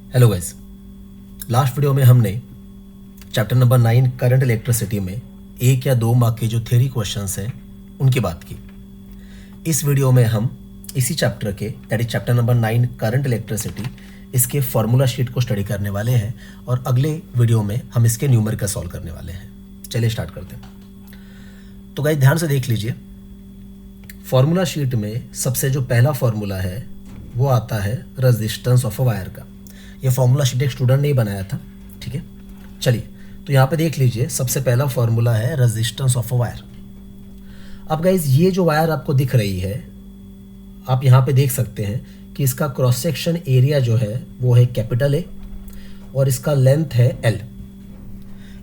Hello guys, last video में हमने chapter number 9 current electricity में 1 या 2 मार्क के जो थ्योरी क्वेश्चंस हैं उनकी बात की। इस वीडियो में हम इसी चैप्टर के that is chapter number 9 current electricity इसके फॉर्मूला शीट को स्टडी करने वाले हैं और अगले वीडियो में हम इसके न्यूमेरिकल सॉल्व करने वाले हैं। चलिए स्टार्ट करते हैं। तो गाइस ध्यान से देख लीजिए, फॉर्मूला शीट में सबसे जो पहला फॉर्मूला है वो आता है रेजिस्टेंस ऑफ अ वायर का। ये फॉर्मूला शीट एक स्टूडेंट ने ही बनाया था, ठीक है। चलिए तो यहाँ पे देख लीजिए, सबसे पहला फॉर्मूला है रेजिस्टेंस ऑफ अ वायर। अब गाइज ये जो वायर आपको दिख रही है, आप यहाँ पे देख सकते हैं कि इसका क्रॉस सेक्शन एरिया जो है वो है कैपिटल ए और इसका लेंथ है एल।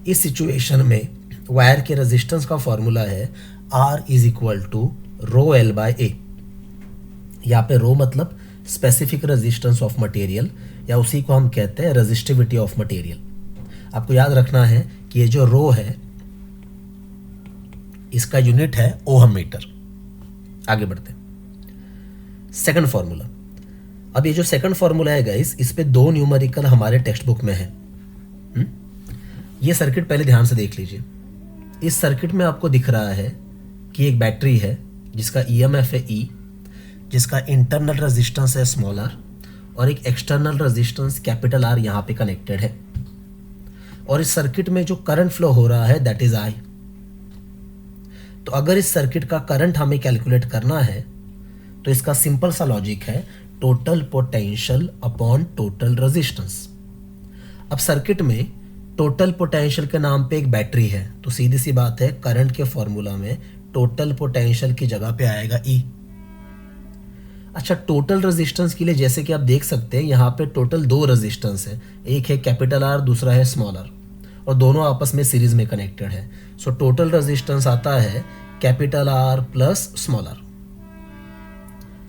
इस सिचुएशन में वायर के रेजिस्टेंस का फॉर्मूला है R is equal to rho L by A. यहाँ पे रो मतलब स्पेसिफिक रेजिस्टेंस ऑफ मटेरियल या उसी को हम कहते हैं रेजिस्टिविटी ऑफ मटेरियल। आपको याद रखना है कि ये जो रो है इसका यूनिट है ओहम मीटर। आगे बढ़ते हैं। Second formula. अब ये जो सेकंड फॉर्मूला है गाइस, इस पे 2 न्यूमेरिकल हमारे टेक्स्ट बुक में है। ये सर्किट पहले ध्यान से देख लीजिए। इस सर्किट में आपको दिख रहा है कि एक बैटरी है जिसका ईएमएफ है ई, जिसका इंटरनल रेजिस्टेंस है स्मॉल आर और एक एक्सटर्नल रेजिस्टेंस कैपिटल आर यहाँ पे कनेक्टेड है। और इस सर्किट में जो करंट फ्लो हो रहा है दैट इज आई। तो अगर इस सर्किट का करंट हमें कैलकुलेट करना है तो इसका सिंपल सा लॉजिक है total potential upon total resistance. अब सर्किट में टोटल पोटेंशियल के नाम पे एक बैटरी है, तो सीधी सी बात है करंट के फॉर्मूला में टोटल पोटेंशियल की जगह पे आएगा ई। अच्छा, टोटल रेजिस्टेंस के लिए जैसे कि आप देख सकते हैं यहाँ पे टोटल 2 रेजिस्टेंस है, एक है कैपिटल आर, दूसरा है स्मॉल आर, और दोनों आपस में सीरीज में कनेक्टेड है। सो टोटल रेजिस्टेंस आता है capital R plus small R.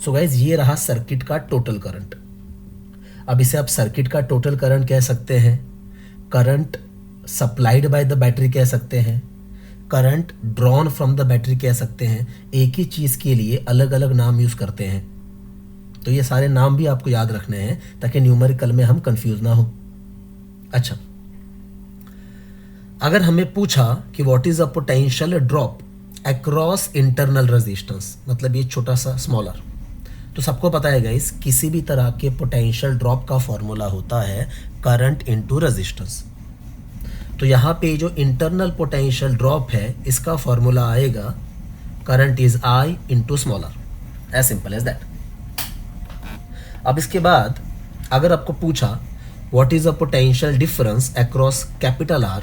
So guys ये रहा सर्किट का टोटल करंट। अब इसे आप सर्किट का टोटल करंट कह सकते हैं, current supplied by the battery कह सकते हैं, current drawn from the battery कह सकते हैं। एक ही चीज के लिए अलग अलग नाम यूज करते हैं, तो ये सारे नाम भी आपको याद रखने हैं ताकि न्यूमेरिकल में हम कंफ्यूज ना हो। अच्छा, अगर हमें पूछा कि what is a potential drop across internal resistance, मतलब ये छोटा सा स्मॉल आर, तो सबको पता है गाइस किसी भी तरह के पोटेंशियल ड्रॉप का फॉर्मूला होता है करंट इनटू रेजिस्टेंस। तो यहाँ पे जो इंटरनल पोटेंशियल ड्रॉप है इसका फॉर्मूला आएगा current is I into small R, as simple as that. अब इसके बाद अगर आपको पूछा what is a potential difference across capital R,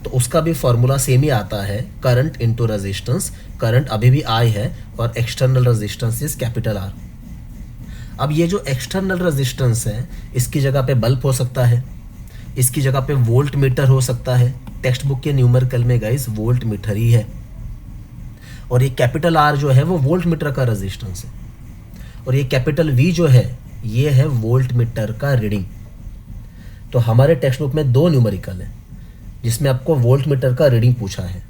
तो उसका भी फॉर्मूला सेम ही आता है करंट इनटू रेजिस्टेंस। करंट अभी भी आई है और external resistance is capital R. अब ये जो एक्सटर्नल रेजिस्टेंस है इसकी जगह पे बल्ब हो सकता है, इसकी जगह पे वोल्ट मीटर हो सकता है। टेक्स्ट बुक के न्यूमेरिकल में गाइस वोल्ट मीटर ही है, और ये कैपिटल आर जो है वो वोल्ट मीटर का रेजिस्टेंस है, और ये कैपिटल वी जो है ये है वोल्ट मीटर का रीडिंग। तो हमारे टेक्स्ट बुक में 2 न्यूमेरिकल है जिसमें आपको वोल्ट मीटर का रीडिंग पूछा है।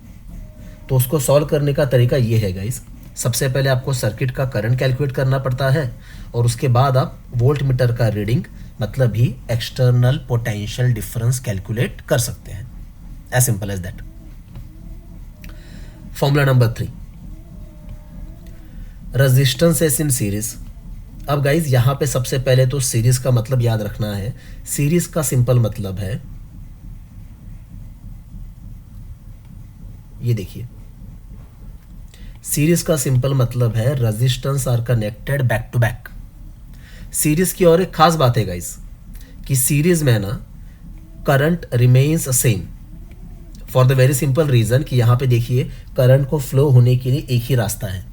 तो उसको सॉल्व करने का तरीका ये है गाइस, सबसे पहले आपको सर्किट का करंट कैलकुलेट करना पड़ता है और उसके बाद आप वोल्ट मीटर का रीडिंग मतलब ही एक्सटर्नल पोटेंशियल डिफरेंस कैलकुलेट कर सकते हैं, as simple as that. Formula number 3, resistance is in series. अब गाइज यहाँ पे सबसे पहले तो सीरीज का मतलब याद रखना है। सीरीज का सिंपल मतलब है, ये देखिए, सीरीज का सिंपल मतलब है resistance are connected back to back. Series की और एक खास बात है गाइज कि सीरीज में ना current remains same for the very simple reason कि यहाँ पे देखिए करंट को फ्लो होने के लिए एक ही रास्ता है।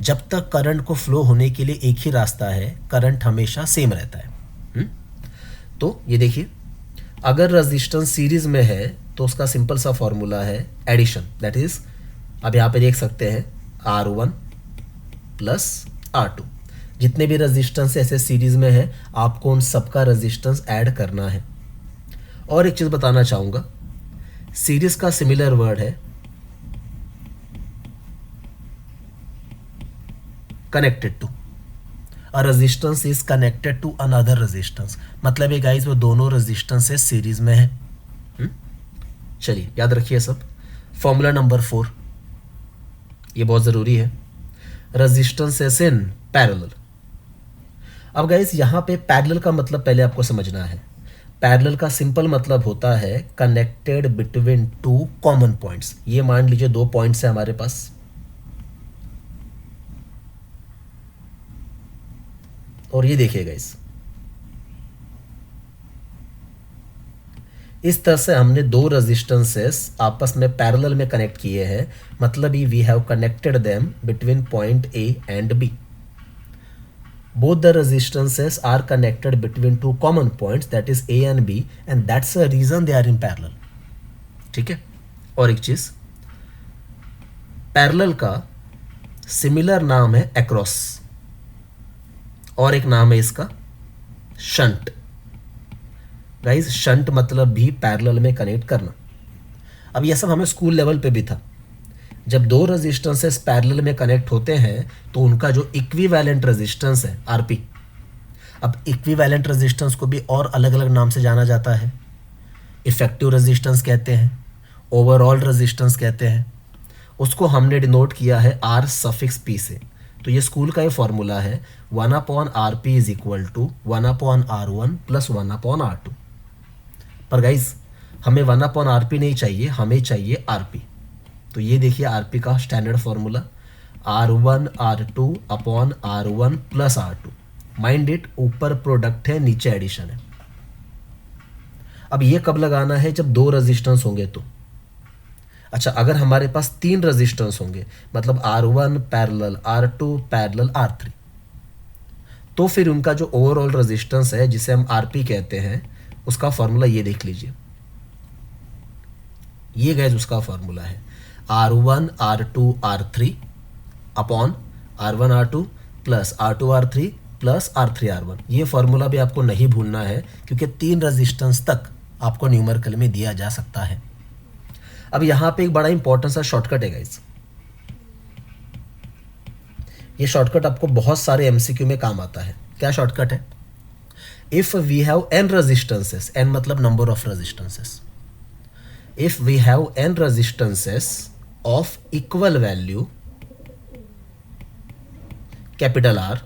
जब तक करंट को फ्लो होने के लिए एक ही रास्ता है करंट हमेशा सेम रहता है। तो ये देखिए, अगर रेजिस्टेंस सीरीज में है तो उसका सिंपल सा फॉर्मूला है एडिशन, दैट इज अब यहाँ पे देख सकते हैं R1 प्लस R2। जितने भी रेजिस्टेंस ऐसे सीरीज में है आपको उन सबका रेजिस्टेंस ऐड करना है। और एक चीज बताना चाहूंगा, सीरीज का सिमिलर वर्ड है connected to. A resistance is connected to another resistance, मतलब ये गाइस वो दोनों रेजिस्टेंस से सीरीज में है। चलिए याद रखिए सब। फॉर्मूला नंबर 4, ये बहुत ज़रूरी है, रेजिस्टेंसेस इन पैरेलल। अब गाइस यहाँ पे पैरेलल का मतलब पहले आपको समझना है। पैरेलल का सिंपल मतलब होता है connected between two common points. ये मान लीजिए 2 पॉइंट्स है हमारे पास, और ये देखिएगा इस तरह से हमने 2 रेजिस्टेंसेस आपस में पैरेलल में कनेक्ट किए हैं, मतलब we have connected them between point A and B. Both the resistances are connected between 2 common points, that is A and B, and that's the reason they are in parallel। ठीक है। और एक चीज, parallel का similar नाम है across, और एक नाम है इसका शंट। गाइस शंट मतलब भी पैरेलल में कनेक्ट करना। अब यह सब हमें स्कूल लेवल पे भी था। जब 2 रेजिस्टेंसेस पैरेलल में कनेक्ट होते हैं तो उनका जो इक्विवेलेंट रेजिस्टेंस है आरपी, अब इक्विवेलेंट रेजिस्टेंस को भी और अलग अलग नाम से जाना जाता है। इफेक्टिव रेजिस्टेंस कहते हैं, ओवरऑल रेजिस्टेंस कहते हैं। उसको हमने डिनोट किया है आर सफिक्स पी से। तो ये स्कूल का ये फॉर्मूला है 1/RP is equal to 1/R1 plus 1/R2। पर गाइज हमें 1/RP नहीं चाहिए, हमें चाहिए आरपी। तो ये देखिए आरपी का standard formula R1 R2 upon R1 plus R2। Mind it, ऊपर प्रोडक्ट है नीचे एडिशन है। अब ये कब लगाना है? जब 2 रेजिस्टेंस होंगे तो। अच्छा, अगर हमारे पास 3 रेजिस्टेंस होंगे, मतलब R1 parallel R2 parallel R3, तो फिर उनका जो ओवरऑल रेजिस्टेंस है जिसे हम आरपी कहते हैं, उसका फॉर्मूला ये देख लीजिए। ये गैस उसका फॉर्मूला है R1 R2 R3 upon R1 R2 plus R2 R3 plus R3 R1। ये फॉर्मूला भी आपको नहीं भूलना है, क्योंकि 3 रेजिस्टेंस तक आपको न्यूमेरिकल में दिया जा सकता है। अब यहाँ पे एक बड़ा इंपॉर्टेंट सा शॉर्टकट है गाइस। ये शॉर्टकट आपको बहुत सारे एमसीक्यू में काम आता है। क्या शॉर्टकट है? If we have n resistances, n मतलब number of resistances, if we have n resistances of equal value capital R,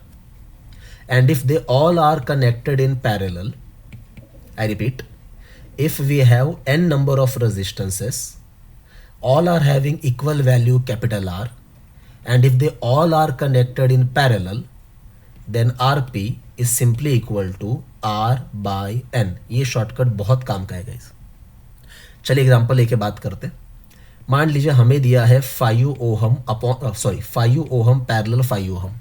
and if they all are connected in parallel, I repeat, if we have n number of resistances, all are having equal value capital R, and if they all are connected in parallel, then RP is simply equal to R by N। ये shortcut बहुत काम का है guys. चलिए example लेके बात करते हैं। मान लीजिए हमें दिया है 5 ओहम पैरेलल 5 ओहम।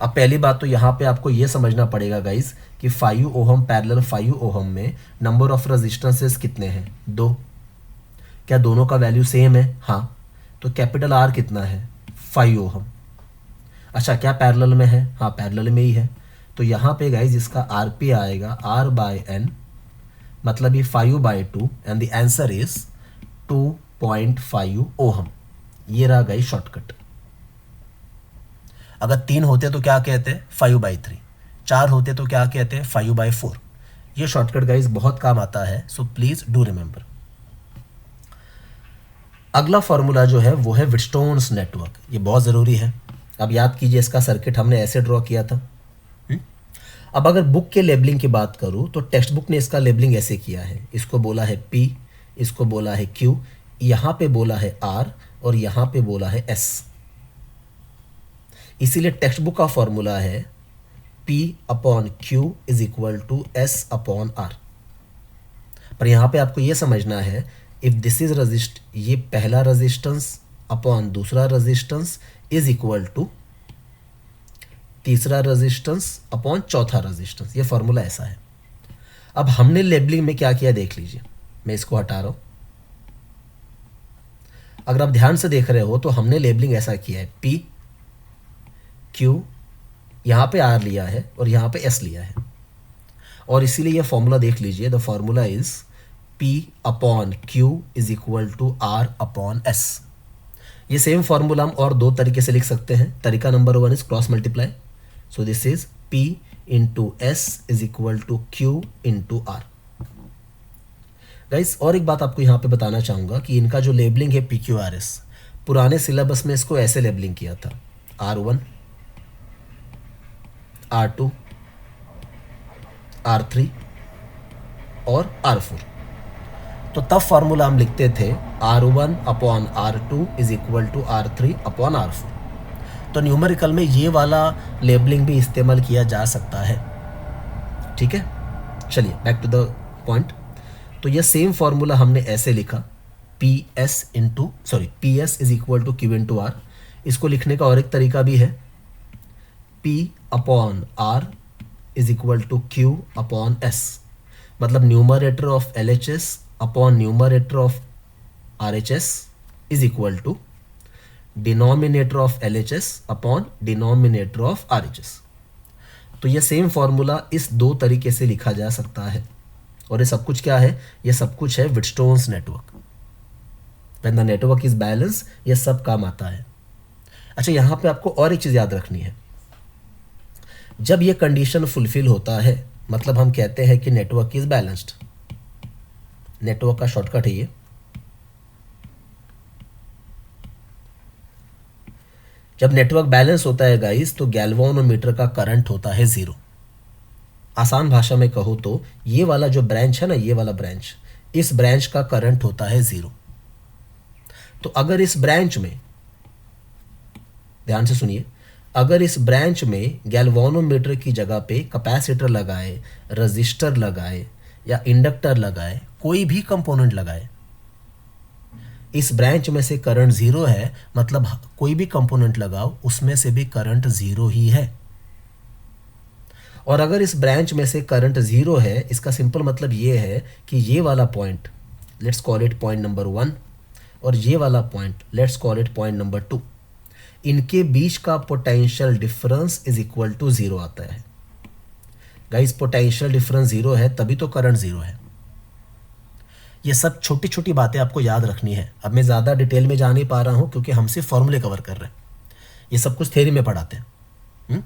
अब पहली बात तो यहाँ पे आपको ये समझना पड़ेगा गाइस कि 5 ओहम पैरेलल 5 ओहम में नंबर ऑफ रेजिस्टेंसेस कितने हैं? 2। क्या दोनों का वैल्यू सेम है? हाँ। तो कैपिटल आर कितना है? 5 ओहम। अच्छा, क्या पैरेलल में है? हाँ, पैरेलल में ही है। तो यहाँ पे गाइस इसका आरपी आएगा R बाय N, मतलब ये 5/2, and the answer is 2.5 ohm. ये रहा गाइस शॉर्टकट। अगर 3 होते तो क्या कहते हैं? 5/3। 4 होते तो क्या कहते हैं? 5/4। ये शॉर्टकट गाइस बहुत काम आता है, सो प्लीज डू रिमेंबर। अगला फॉर्मूला जो है वो है व्हिटस्टोन्स नेटवर्क। ये बहुत ज़रूरी है। अब याद कीजिए, इसका सर्किट हमने ऐसे ड्रॉ किया था। अब अगर बुक के लेबलिंग की बात करूं तो टेक्स्ट बुक ने इसका लेबलिंग ऐसे किया है। इसको बोला है P, इसको बोला है Q, यहाँ पे बोला है R, और यहाँ पे बोला है S। इसीलिए टेक्स्ट बुक का फॉर्मूला है P/Q is equal to S/R। पर यहाँ पे आपको ये समझना है, इफ दिस इज ये पहला रेजिस्टेंस अपॉन दूसरा रेजिस्टेंस इज इक्वल टू तीसरा रेजिस्टेंस अपॉन चौथा रेजिस्टेंस। ये फॉर्मूला ऐसा है। अब हमने लेबलिंग में क्या किया देख लीजिए। मैं इसको हटा रहा हूं। अगर आप ध्यान से देख रहे हो तो हमने लेबलिंग ऐसा किया है, P Q, यहां पे R लिया है और यहां पे S लिया है, और इसीलिए ये फॉर्मूला देख लीजिए। The formula is P/Q is equal to R/S। ये सेम फॉर्मूला हम और 2 तरीके से लिख सकते हैं। तरीका number 1 is cross multiply. So this is P into S is equal to Q into R. Guys और एक बात आपको यहाँ पे बताना चाहूँगा कि इनका जो लेबलिंग है PQRS, पुराने सिलेबस में इसको ऐसे लेबलिंग किया था R1, R2, R3 और R4। तो तब फार्मूला हम लिखते थे R1 upon R2 is equal to R3 upon R4। तो न्यूमेरिकल में ये वाला लेबलिंग भी इस्तेमाल किया जा सकता है। ठीक है, चलिए बैक टू द पॉइंट। तो ये सेम फार्मूला हमने ऐसे लिखा PS is equal to Q into R. इसको लिखने का और एक तरीका भी है, P upon R is equal to Q upon S। मतलब numerator of LHS upon numerator of RHS is equal to denominator of LHS upon denominator of RHS। तो ये सेम फॉर्मूला इस दो तरीके से लिखा जा सकता है। और ये सब कुछ क्या है? ये सब कुछ है Wheatstone's network. When the network is balance, ये सब काम आता है। अच्छा, यहां पे आपको और एक चीज याद रखनी है। जब ये कंडीशन फुलफिल होता है, मतलब हम कहते हैं कि नेटवर्क इज बैलेंस्ड। नेटवर्क का शॉर्टकट है ये। जब नेटवर्क बैलेंस होता है गाइस, तो गैल्वानोमीटर का करंट होता है 0। आसान भाषा में कहो तो ये वाला जो ब्रांच है ना, ये वाला ब्रांच, इस ब्रांच का करंट होता है 0। तो अगर इस ब्रांच में, ध्यान से सुनिए, अगर इस ब्रांच में गैल्वानोमीटर की जगह पे कैपेसिटर लगाए, रजिस्टर लगाए या इंडक्टर लगाए, कोई भी कंपोनेंट लगाए, इस ब्रांच में से करंट 0 है, मतलब कोई भी कंपोनेंट लगाओ उसमें से भी करंट 0 ही है। और अगर इस ब्रांच में से करंट 0 है, इसका सिंपल मतलब ये है कि ये वाला point, let's call it point number 1, और ये वाला point, let's call it point number 2, इनके बीच का potential difference is equal to 0 आता है। गाइस, पोटेंशियल डिफरेंस 0 है तभी तो करंट 0 है। ये सब छोटी छोटी बातें आपको याद रखनी है। अब मैं ज़्यादा डिटेल में जा नहीं पा रहा हूँ क्योंकि हम सिर्फ फॉर्मूले कवर कर रहे हैं। ये सब कुछ थ्योरी में पढ़ाते हैं।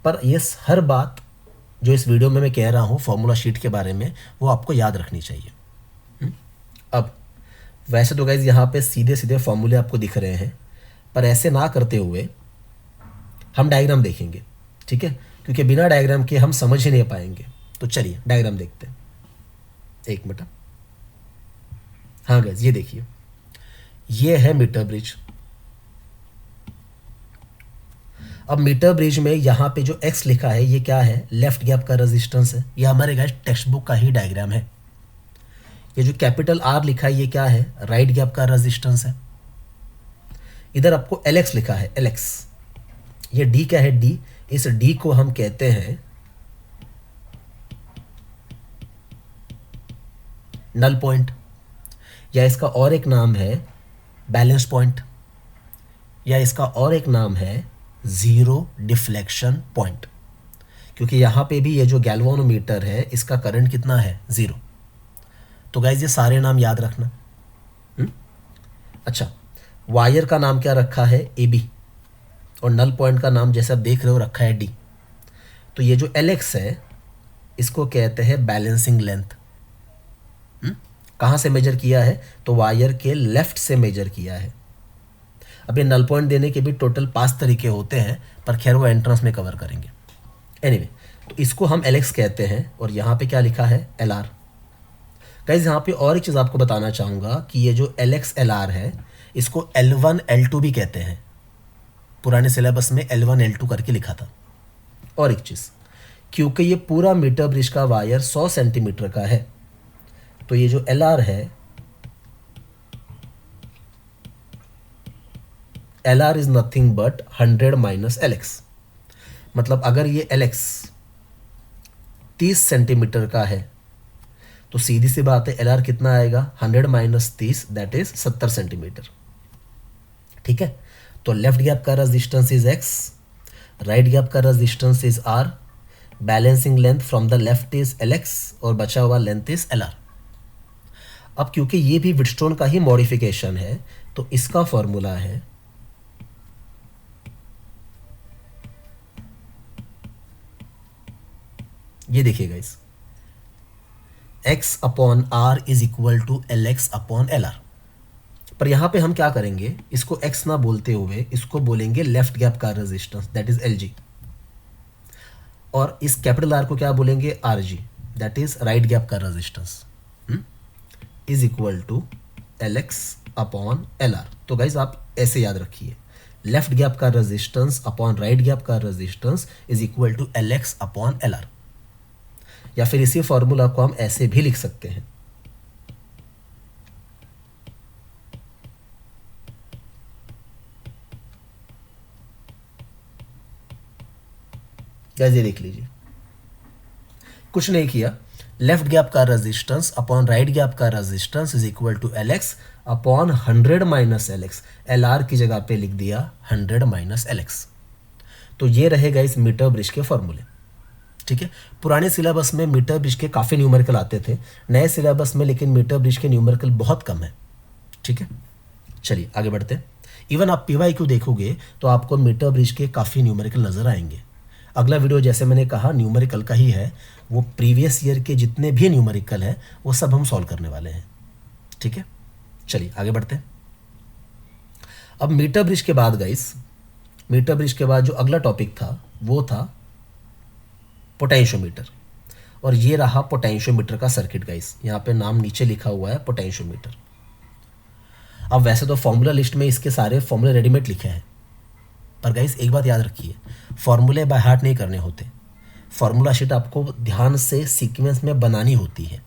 पर ये हर बात जो इस वीडियो में मैं कह रहा हूँ फॉर्मूला शीट के बारे में, वो आपको याद रखनी चाहिए। अब वैसे तो गाइज यहाँ पे सीधे सीधे फॉर्मूले आपको दिख रहे हैं, पर ऐसे ना करते हुए हम डायग्राम देखेंगे, ठीक है? क्योंकि बिना डायग्राम के हम समझ ही नहीं पाएंगे। तो चलिए डायग्राम देखते हैं। एक मिनट। हाँ गाइज, ये देखिए, ये है मीटर ब्रिज। अब मीटर ब्रिज में यहाँ पे जो X लिखा है, ये क्या है? लेफ्ट गैप का रेजिस्टेंस है। ये हमारे गाइस टेक्स्ट बुक का ही डायग्राम है। ये जो कैपिटल R लिखा है, ये क्या है? राइट गैप का रेजिस्टेंस है। इधर आपको LX लिखा है, LX। ये D क्या है? D। इस D को हम कहते हैं नल पॉइंट, या इसका और एक नाम है बैलेंस पॉइंट, या इसका और एक नाम है जीरो डिफ्लेक्शन पॉइंट। क्योंकि यहाँ पे भी ये जो गैल्वानोमीटर है, इसका करंट कितना है? 0। तो गाइज ये सारे नाम याद रखना। अच्छा, वायर का नाम क्या रखा है? AB। और नल पॉइंट का नाम जैसे आप देख रहे हो रखा है D। तो ये जो LX है, इसको कहते हैं बैलेंसिंग लेंथ। कहाँ से मेजर किया है? तो वायर के लेफ्ट से मेजर किया है। अब ये नल पॉइंट देने के भी टोटल 5 तरीके होते हैं, पर खैर वो एंट्रेंस में कवर करेंगे। एनीवे, तो इसको हम LX कहते हैं, और यहाँ पे क्या लिखा है? LR। गाइस, यहाँ पे और एक चीज़ आपको बताना चाहूँगा कि ये जो LX LR है, इसको L1 L2 भी कहते हैं। पुराने सिलेबस में L1 L2 करके लिखा था। और एक चीज़, क्योंकि ये पूरा मीटर ब्रिज का वायर 100 सेंटीमीटर का है, तो ये जो LR है, LR is nothing but 100 minus LX। मतलब अगर ये LX 30 सेंटीमीटर का है, तो सीधी सी बात है LR कितना आएगा? 100 माइनस 30, दैट इज 70 सेंटीमीटर। ठीक है? तो लेफ्ट गैप का resistance is X, right gap का resistance is R, balancing length from the left is LX, और बचा हुआ लेंथ इज LR। अब क्योंकि ये भी व्हिटस्टोन का ही मॉडिफिकेशन है, तो इसका फॉर्मूला है ये देखिएगा इस x upon R is equal to L X upon L R. पर यहां पे हम क्या करेंगे, इसको x ना बोलते हुए इसको बोलेंगे लेफ्ट गैप का resistance, that is L G. और इस कैपिटल आर को क्या बोलेंगे, R G, that is right gap का resistance, is equal to L X upon L R. तो गाइज आप ऐसे याद रखिए, लेफ्ट गैप का रेजिस्टेंस अपॉन राइट गैप का resistance is equal to L X upon L R. या फिर इसी फॉर्मूला को हम ऐसे भी लिख सकते हैं, गाइज ये देख लीजिए, कुछ नहीं किया, लेफ्ट गैप का रेजिस्टेंस अपॉन राइट गैप का resistance is equal to L X upon 100 minus L X. L R की जगह पे लिख दिया 100 माइनस एल एक्स। तो ये रहेगा इस मीटर ब्रिज के फॉर्मूले। ठीक है, पुराने सिलेबस में मीटर ब्रिज के काफ़ी न्यूमेरिकल आते थे, नए सिलेबस में लेकिन मीटर ब्रिज के न्यूमेरिकल बहुत कम है। ठीक है, चलिए आगे बढ़ते हैं। इवन आप PYQ देखोगे तो आपको मीटर ब्रिज के काफ़ी न्यूमेरिकल नज़र आएंगे। अगला वीडियो जैसे मैंने कहा न्यूमेरिकल का ही है, वो प्रीवियस ईयर के जितने भी न्यूमेरिकल हैं वो सब हम सॉल्व करने वाले हैं। ठीक है, चलिए आगे बढ़ते हैं। अब मीटर ब्रिज के बाद गाइस, मीटर ब्रिज के बाद जो अगला टॉपिक था वो था पोटेंशियोमीटर। और ये रहा पोटेंशियोमीटर का सर्किट गाइस, यहाँ पे नाम नीचे लिखा हुआ है पोटेंशियोमीटर। अब वैसे तो फॉर्मूला लिस्ट में इसके सारे फॉर्मूले रेडीमेड लिखे हैं, पर गाइस एक बात याद रखिए, फॉर्मूले बाय हार्ट नहीं करने होते। फॉर्मूला शीट आपको ध्यान से सीक्वेंस में बनानी होती है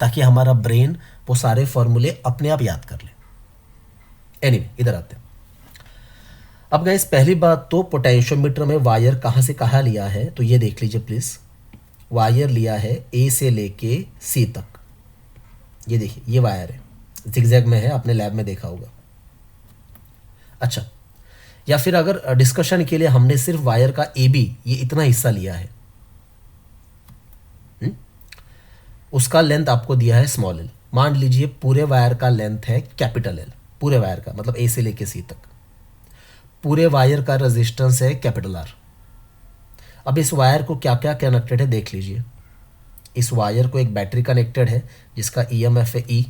ताकि हमारा ब्रेन वो सारे फॉर्मूले अपने आप याद कर ले। एनीवे इधर आते हैं। अब गाइस पहली बात तो पोटेंशियोमीटर में वायर कहाँ से कहाँ लिया है, तो ये देख लीजिए प्लीज। वायर लिया है ए से लेके सी तक। ये देखिए ये वायर है, जिगजैग में है, आपने लैब में देखा होगा। अच्छा, या फिर अगर डिस्कशन के लिए हमने सिर्फ वायर का ए बी ये इतना हिस्सा लिया है, उसका लेंथ आपको दिया है स्मॉल एल। मान लीजिए पूरे वायर का लेंथ है कैपिटल एल, पूरे वायर का मतलब ए से लेके सी तक। पूरे वायर का रेजिस्टेंस है कैपिटल आर। अब इस वायर को क्या क्या कनेक्टेड है देख लीजिए। इस वायर को एक बैटरी कनेक्टेड है जिसका ईएमएफ है ई।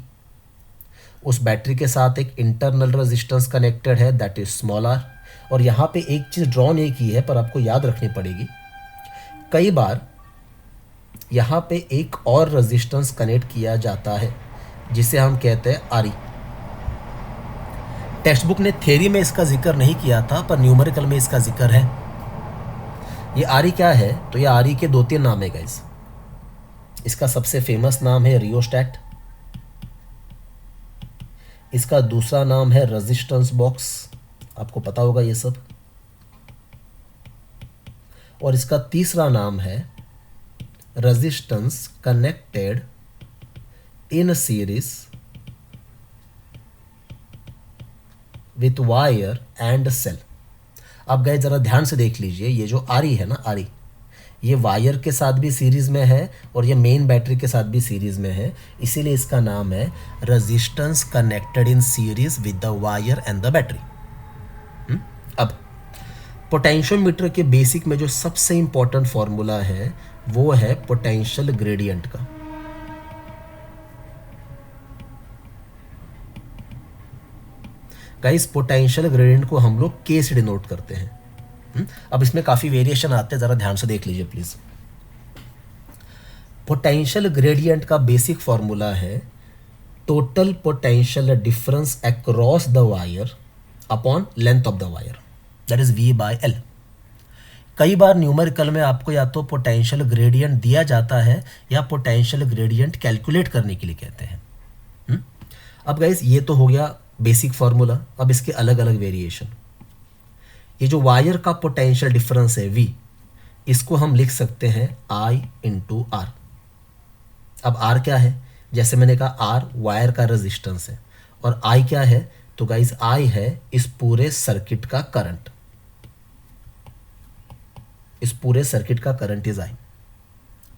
उस बैटरी के साथ एक इंटरनल रेजिस्टेंस कनेक्टेड है, दैट इज स्मॉल आर। और यहाँ पे एक चीज़ ड्रॉ नहीं की है पर आपको याद रखनी पड़ेगी, कई बार यहाँ पे एक और रेजिस्टेंस कनेक्ट किया जाता है जिसे हम कहते हैं आरी। टेक्स्ट बुक ने थ्योरी में इसका जिक्र नहीं किया था पर न्यूमेरिकल में इसका जिक्र है। ये आरी क्या है, तो ये आरी के 2-3 नाम है गाइस। इसका सबसे फेमस नाम है रियोस्टैट, इसका दूसरा नाम है रेजिस्टेंस बॉक्स, आपको पता होगा ये सब, और इसका तीसरा नाम है resistance connected in series with wire and cell. अब गए जरा ध्यान से देख लीजिए, ये जो आरी है ना, आरी ये वायर के साथ भी सीरीज में है और ये मेन बैटरी के साथ भी सीरीज में है, इसीलिए इसका नाम है resistance connected in series with the wire and the battery. अब पोटेंशियोमीटर के बेसिक में जो सबसे इंपॉर्टेंट फॉर्मूला है वो है पोटेंशियल ग्रेडियंट का। गाइस पोटेंशियल ग्रेडियंट को हम लोग के से डिनोट करते हैं। अब इसमें काफी वेरिएशन आते हैं, जरा ध्यान से देख लीजिए प्लीज। पोटेंशियल ग्रेडियंट का बेसिक फॉर्मूला है total potential difference across the wire upon length of the wire, that is V by L। कई बार न्यूमेरिकल में आपको या तो पोटेंशियल ग्रेडियंट दिया जाता है या पोटेंशियल ग्रेडियंट कैलकुलेट करने के लिए कहते हैं। अब गाइस ये तो हो गया बेसिक फॉर्मूला। अब इसके अलग अलग वेरिएशन। ये जो वायर का पोटेंशियल डिफरेंस है V, इसको हम लिख सकते हैं I इंटू आर। अब R क्या है, जैसे मैंने कहा R वायर का रेजिस्टेंस है, और I क्या है, तो गाइस I है इस पूरे सर्किट का करंट। इस पूरे सर्किट का करंट इज I।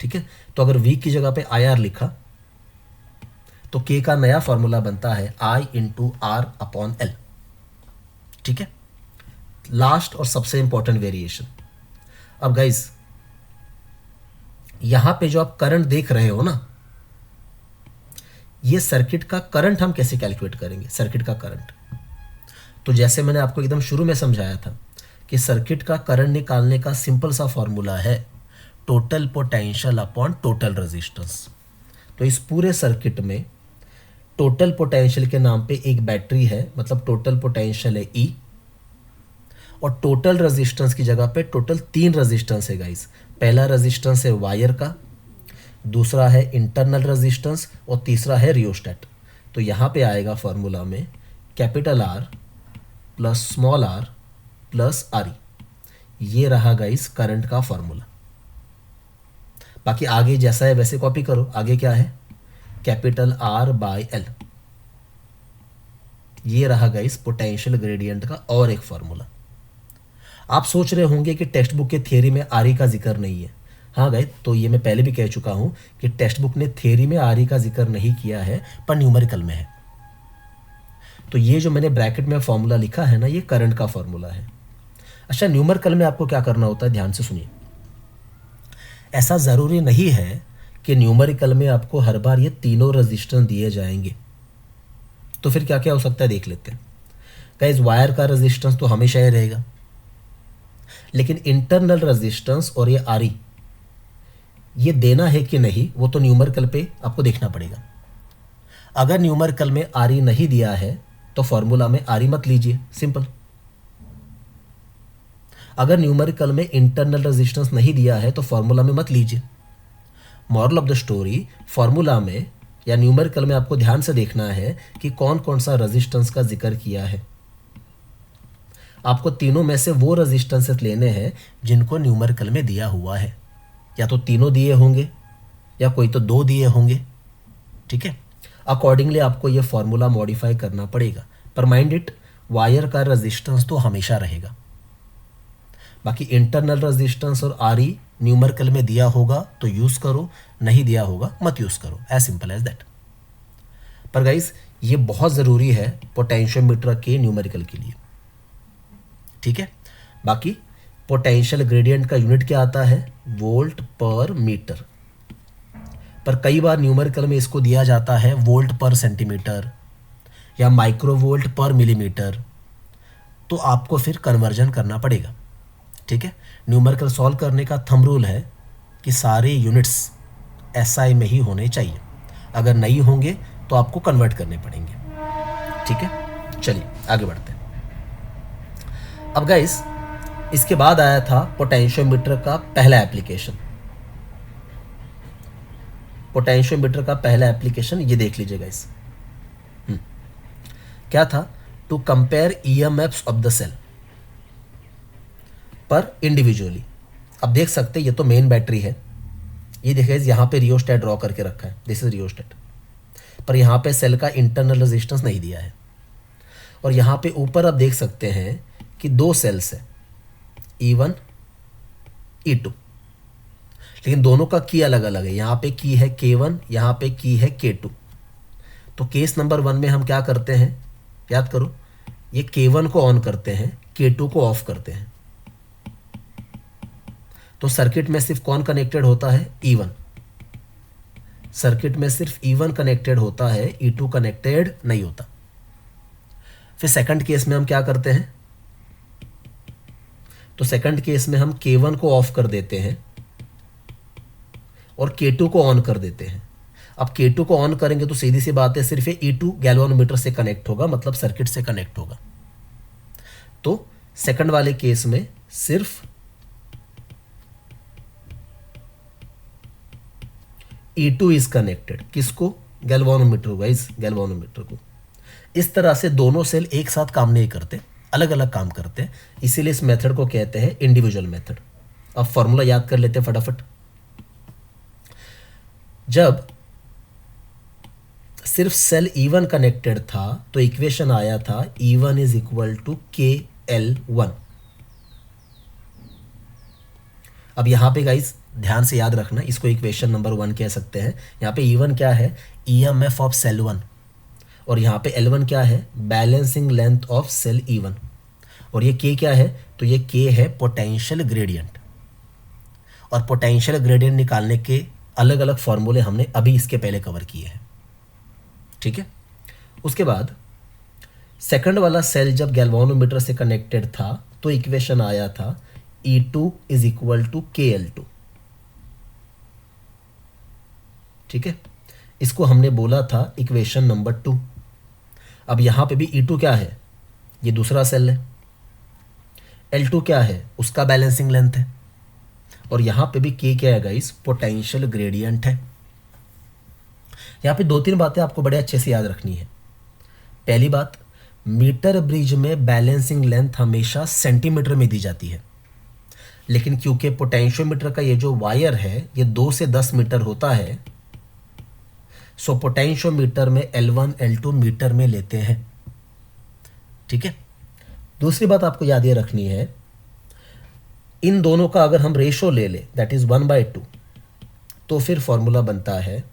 ठीक है, तो अगर V की जगह पे IR लिखा तो K का नया फॉर्मूला बनता है I into R upon L। ठीक है, लास्ट और सबसे इंपॉर्टेंट वेरिएशन। अब गाइस यहां पे जो आप करंट देख रहे हो ना, ये सर्किट का करंट हम कैसे कैलकुलेट करेंगे? सर्किट का करंट, तो जैसे मैंने आपको एकदम शुरू में समझाया था कि सर्किट का करंट निकालने का सिंपल सा फॉर्मूला है total potential upon total resistance. तो इस पूरे सर्किट में टोटल पोटेंशियल के नाम पे एक बैटरी है, मतलब टोटल पोटेंशियल है ई, और टोटल रेजिस्टेंस की जगह पे टोटल 3 रेजिस्टेंस है गाइस। पहला रेजिस्टेंस है वायर का, दूसरा है इंटरनल रेजिस्टेंस, और तीसरा है रियोस्टेट। तो यहाँ पे आएगा फॉर्मूला में capital R plus small R plus R E. ये रहा गाइस करंट का फॉर्मूला। बाकी आगे जैसा है वैसे कॉपी करो। आगे क्या है? Capital are by L. ये रहा गाइस पोटेंशियल ग्रेडियंट का और एक फॉर्मूला। आप सोच रहे होंगे कि टेक्स्ट बुक के थियरी में आर ई का जिक्र नहीं है। हाँ गाइस, तो ये मैं पहले भी कह चुका हूं कि टेक्स्ट बुक ने थियरी में आर ई का जिक्र नहीं किया है, पर न्यूमेरिकल में है। तो ये जो मैंने ब्रैकेट में फॉर्मूला लिखा है ना, ये करंट का फॉर्मूला है। अच्छा, न्यूमेरिकल में आपको क्या करना होता है, ध्यान से सुनिए। ऐसा ज़रूरी नहीं है कि न्यूमेरिकल में आपको हर बार ये तीनों रेजिस्टेंस दिए जाएंगे। तो फिर क्या क्या हो सकता है देख लेते हैं। गाइस, वायर का रेजिस्टेंस तो हमेशा ही रहेगा, लेकिन इंटरनल रेजिस्टेंस और ये आर ई, ये देना है कि नहीं वो तो न्यूमेरिकल पे आपको देखना पड़ेगा। अगर न्यूमेरिकल में आर ई नहीं दिया है तो फॉर्मूला में आर ई मत लीजिए, सिंपल। अगर न्यूमेरिकल में इंटरनल रेजिस्टेंस नहीं दिया है तो फॉर्मूला में मत लीजिए। Moral of the story, formula में या न्यूमेरिकल में आपको ध्यान से देखना है कि कौन कौन सा रेजिस्टेंस का जिक्र किया है। आपको तीनों में से वो रेजिस्टेंसेस लेने हैं जिनको न्यूमेरिकल में दिया हुआ है। या तो तीनों दिए होंगे या कोई तो 2 दिए होंगे, ठीक है। अकॉर्डिंगली आपको ये फॉर्मूला मॉडिफाई करना पड़ेगा, पर माइंड इट, वायर का रेजिस्टेंस तो हमेशा रहेगा। बाकी इंटरनल रेजिस्टेंस और आर ई न्यूमेरिकल में दिया होगा तो यूज़ करो, नहीं दिया होगा मत यूज़ करो, एज सिंपल एज दैट। पर गाइस, ये बहुत ज़रूरी है पोटेंशियोमीटर के न्यूमेरिकल के लिए, ठीक है। बाकी पोटेंशियल ग्रेडियंट का यूनिट क्या आता है? वोल्ट पर मीटर। पर कई बार न्यूमेरिकल में इसको दिया जाता है वोल्ट पर सेंटीमीटर या माइक्रोवोल्ट पर मिलीमीटर, तो आपको फिर कन्वर्जन करना पड़ेगा, ठीक है। न्यूमेरिकल सॉल्व करने का थंब रूल है कि सारे यूनिट्स एसआई में ही होने चाहिए। अगर नहीं होंगे तो आपको कन्वर्ट करने पड़ेंगे, ठीक है। चलिए आगे बढ़ते हैं। अब गाइस, इसके बाद आया था पोटेंशियोमीटर का पहला एप्लीकेशन। पोटेंशियोमीटर का पहला एप्लीकेशन ये देख लीजिए गाइस। क्या था? To compare EMFs of the cell पर इंडिविजुअली। अब देख सकते हैं ये तो मेन बैटरी है, ये देखिए यहाँ पे रियोस्टेट ड्रॉ करके रखा है, दिस इज रियोस्टेट। पर यहाँ पे सेल का इंटरनल रेजिस्टेंस नहीं दिया है। और यहाँ पे ऊपर आप देख सकते हैं कि 2 सेल्स है, E1 E2, लेकिन दोनों का की अलग अलग है। यहाँ पे की है K1, यहाँ पे की है K2। तो केस नंबर 1 में हम क्या करते हैं, याद करो, ये K1 को ऑन करते हैं, K2 को ऑफ करते हैं। तो सर्किट में सिर्फ कौन कनेक्टेड होता है? E1। सर्किट में सिर्फ E1 कनेक्टेड होता है, E2 कनेक्टेड नहीं होता। फिर सेकंड केस में हम क्या करते हैं? तो सेकंड केस में हम K1 को ऑफ कर देते हैं और K2 को ऑन कर देते हैं। अब K2 को ऑन करेंगे तो सीधी सी बात है, सिर्फ ये E2 गैल्वेनोमीटर से कनेक्ट होगा, मतलब सर्किट से कनेक्ट होगा। तो सेकंड वाले केस में सिर्फ E2 इज कनेक्टेड, किसको? गैल्वेनोमीटर को, गाइस गैल्वेनोमीटर को। इस तरह से दोनों सेल एक साथ काम नहीं करते, अलग अलग काम करते हैं, इसीलिए इस मेथड को कहते हैं इंडिविजुअल मेथड। अब फॉर्मूला याद कर लेते हैं फटाफट। जब सिर्फ सेल E1 कनेक्टेड था तो इक्वेशन आया था E1 is equal to KL1। अब यहां पे गाइस ध्यान से याद रखना, इसको इक्वेशन नंबर 1 कह सकते हैं। यहाँ पे E1 क्या है? EMF of cell 1। और यहाँ पे L1 क्या है? Balancing length of cell E1। और ये K क्या है? तो ये K है पोटेंशियल ग्रेडियंट। और पोटेंशियल ग्रेडियंट निकालने के अलग अलग फॉर्मूले हमने अभी इसके पहले कवर किए हैं, ठीक है। उसके बाद सेकंड वाला सेल जब गैल्वानोमीटर से कनेक्टेड था तो इक्वेशन आया था E2 is equal to KL2, ठीक है। इसको हमने बोला था इक्वेशन नंबर 2। अब यहां पे भी E2 क्या है, ये दूसरा सेल है, L2 क्या है, उसका बैलेंसिंग लेंथ है, और यहां पे भी K क्या है गाइस, पोटेंशियल ग्रेडियंट है। यहां पे 2-3 बातें आपको बड़े अच्छे से याद रखनी है। पहली बात, मीटर ब्रिज में बैलेंसिंग लेंथ हमेशा सेंटीमीटर में दी जाती है, लेकिन क्योंकि पोटेंशियोमीटर का ये जो वायर है ये 2 से 10 मीटर होता है, सो पोटेंशियोमीटर में L1 L2 मीटर में लेते हैं, ठीक है। दूसरी बात आपको याद ये रखनी है, इन दोनों का अगर हम रेशो ले ले दैट इज 1/2, तो फिर फॉर्मूला बनता है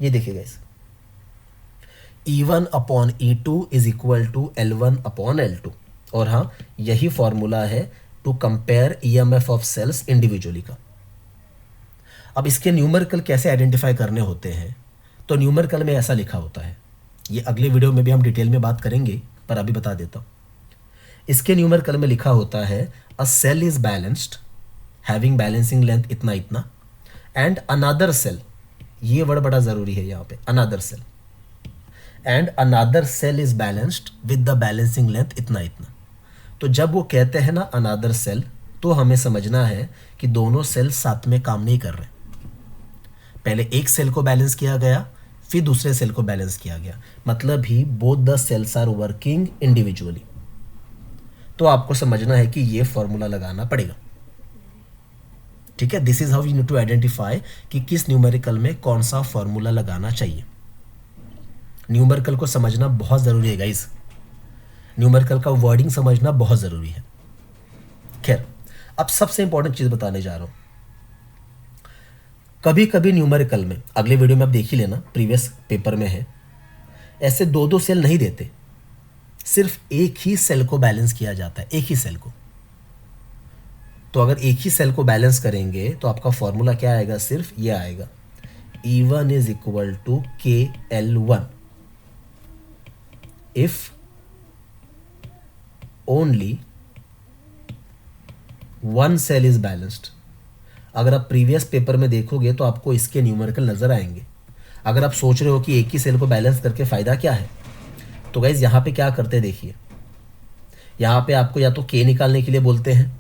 ये देखिए guys, E1/E2 is equal to L1/L2, और हाँ यही फॉर्मूला है to compare EMF of cells individually का। अब इसके न्यूमेरिकल कैसे आइडेंटिफाई करने होते हैं, तो न्यूमेरिकल में ऐसा लिखा होता है, ये अगले वीडियो में भी हम डिटेल में बात करेंगे पर अभी बता देता हूँ। इसके न्यूमेरिकल में लिखा होता है a cell is balanced having balancing length इतना इतना, एंड अनदर सेल, ये वर्ड बड़ा ज़रूरी है यहाँ पे, another cell, and another cell is balanced with the balancing length इतना इतना। तो जब वो कहते हैं ना अनदर सेल, तो हमें समझना है कि दोनों सेल साथ में काम नहीं कर रहे, पहले एक सेल को बैलेंस किया गया फिर दूसरे सेल को बैलेंस किया गया, मतलब ही both the cells are working individually. तो आपको समझना है कि ये फॉर्मूला लगाना पड़ेगा, ठीक है। This is how you need to identify कि किस न्यूमेरिकल में कौन सा फॉर्मूला लगाना चाहिए। न्यूमेरिकल को समझना बहुत ज़रूरी है गाइस, न्यूमेरिकल का वर्डिंग समझना बहुत ज़रूरी है। खैर, अब सबसे इंपॉर्टेंट चीज़ बताने जा रहा हूँ। कभी कभी न्यूमेरिकल में, अगले वीडियो में आप देख ही लेना, प्रीवियस पेपर में है, ऐसे 2-2 सेल नहीं देते, सिर्फ एक ही सेल को बैलेंस किया जाता है, एक ही सेल को। तो अगर एक ही सेल को बैलेंस करेंगे तो आपका फॉर्मूला क्या आएगा, सिर्फ ये आएगा, E1 is equal to KL1 if only one cell is balanced. अगर आप प्रीवियस पेपर में देखोगे तो आपको इसके न्यूमेरिकल नजर आएंगे। अगर आप सोच रहे हो कि एक ही सेल को बैलेंस करके फायदा क्या है, तो गाइज यहां पे क्या करते हैं देखिए, यहां पे आपको या तो K निकालने के लिए बोलते हैं,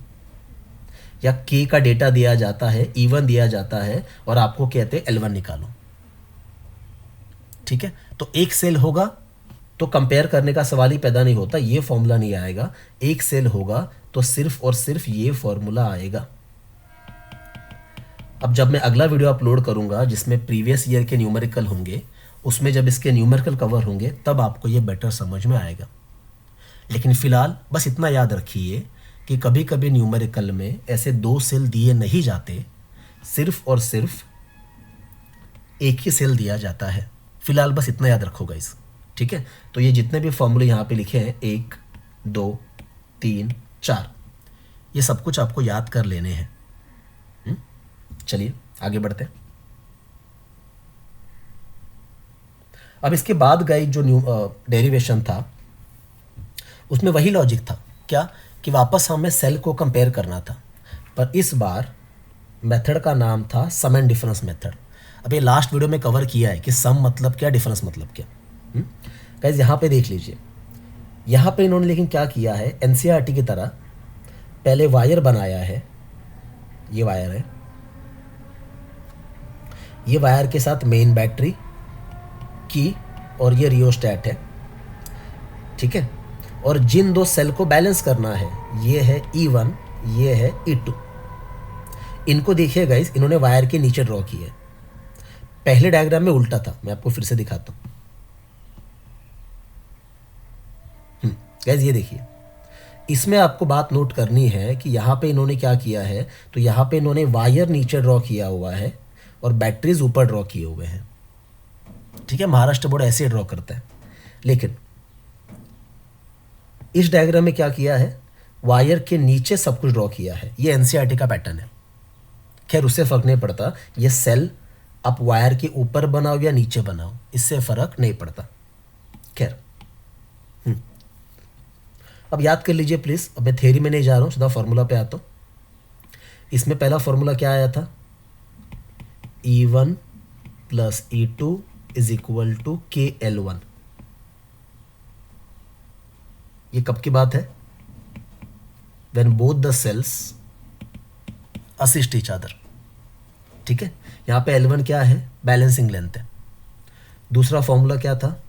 या K का डेटा दिया जाता है, E1 दिया जाता है, और आपको कहते हैं L1 निकालो, ठीक है। तो एक सेल होगा तो कंपेयर करने का सवाल ही पैदा नहीं होता, ये फॉर्मूला नहीं आएगा। एक सेल होगा तो सिर्फ और सिर्फ ये फॉर्मूला आएगा। अब जब मैं अगला वीडियो अपलोड करूंगा जिसमें प्रीवियस ईयर के न्यूमेरिकल होंगे, उसमें जब इसके न्यूमेरिकल कवर होंगे तब आपको ये बेटर समझ में आएगा। लेकिन फिलहाल बस इतना याद रखिए कि कभी कभी न्यूमेरिकल में ऐसे 2 सेल दिए नहीं जाते, सिर्फ और सिर्फ एक ही सेल दिया जाता है। फिलहाल बस इतना याद रखो गाइस, ठीक है। तो ये जितने भी फॉर्मूले यहाँ पे लिखे हैं 1 2 3 4, ये सब कुछ आपको याद कर लेने हैं। चलिए आगे बढ़ते हैं। अब इसके बाद गाइस जो डेरिवेशन था उसमें वही लॉजिक था, क्या कि वापस हमें सेल को कंपेयर करना था, पर इस बार मेथड का नाम था सम एंड डिफरेंस मेथड। अब ये लास्ट वीडियो में कवर किया है कि सम मतलब क्या, डिफरेंस मतलब क्या। गाइस यहाँ पे देख लीजिए, यहाँ पे इन्होंने लेकिन क्या किया है, एनसीईआरटी की तरह पहले वायर बनाया है, ये वायर है, ये वायर के साथ मेन बैटरी की और ये रियोस्टैट है, ठीक है। और जिन 2 सेल को बैलेंस करना है, ये है E1, ये है E2। इनको देखिए गाइस, इन्होंने वायर के नीचे ड्रॉ किया है। पहले डायग्राम में उल्टा था, मैं आपको फिर से दिखाता हूं। गाइस ये देखिए, इसमें आपको बात नोट करनी है कि यहाँ पे इन्होंने क्या किया है, तो यहाँ पे इन्होंने वायर नीचे ड्रॉ किया हुआ है और बैटरीज ऊपर ड्रॉ किए हुए हैं, ठीक है। महाराष्ट्र बोर्ड ऐसे ड्रॉ करता है। लेकिन इस डायग्राम में क्या किया है, वायर के नीचे सब कुछ ड्रॉ किया है। ये एनसीईआरटी का पैटर्न है। खैर उससे फर्क नहीं पड़ता, ये सेल आप वायर के ऊपर बनाओ या नीचे बनाओ, इससे फर्क नहीं पड़ता। खैर अब याद कर लीजिए प्लीज, अब मैं थ्योरी में नहीं जा रहा हूं, सीधा फॉर्मूला पे आता हूं। इसमें पहला फॉर्मूला क्या आया था, E1 plus E2 is equal to KL1। ये कब की बात है, when both the cells assist each other. ठीक है, यहां पे L1 क्या है, बैलेंसिंग लेंथ है। दूसरा फॉर्मूला क्या था,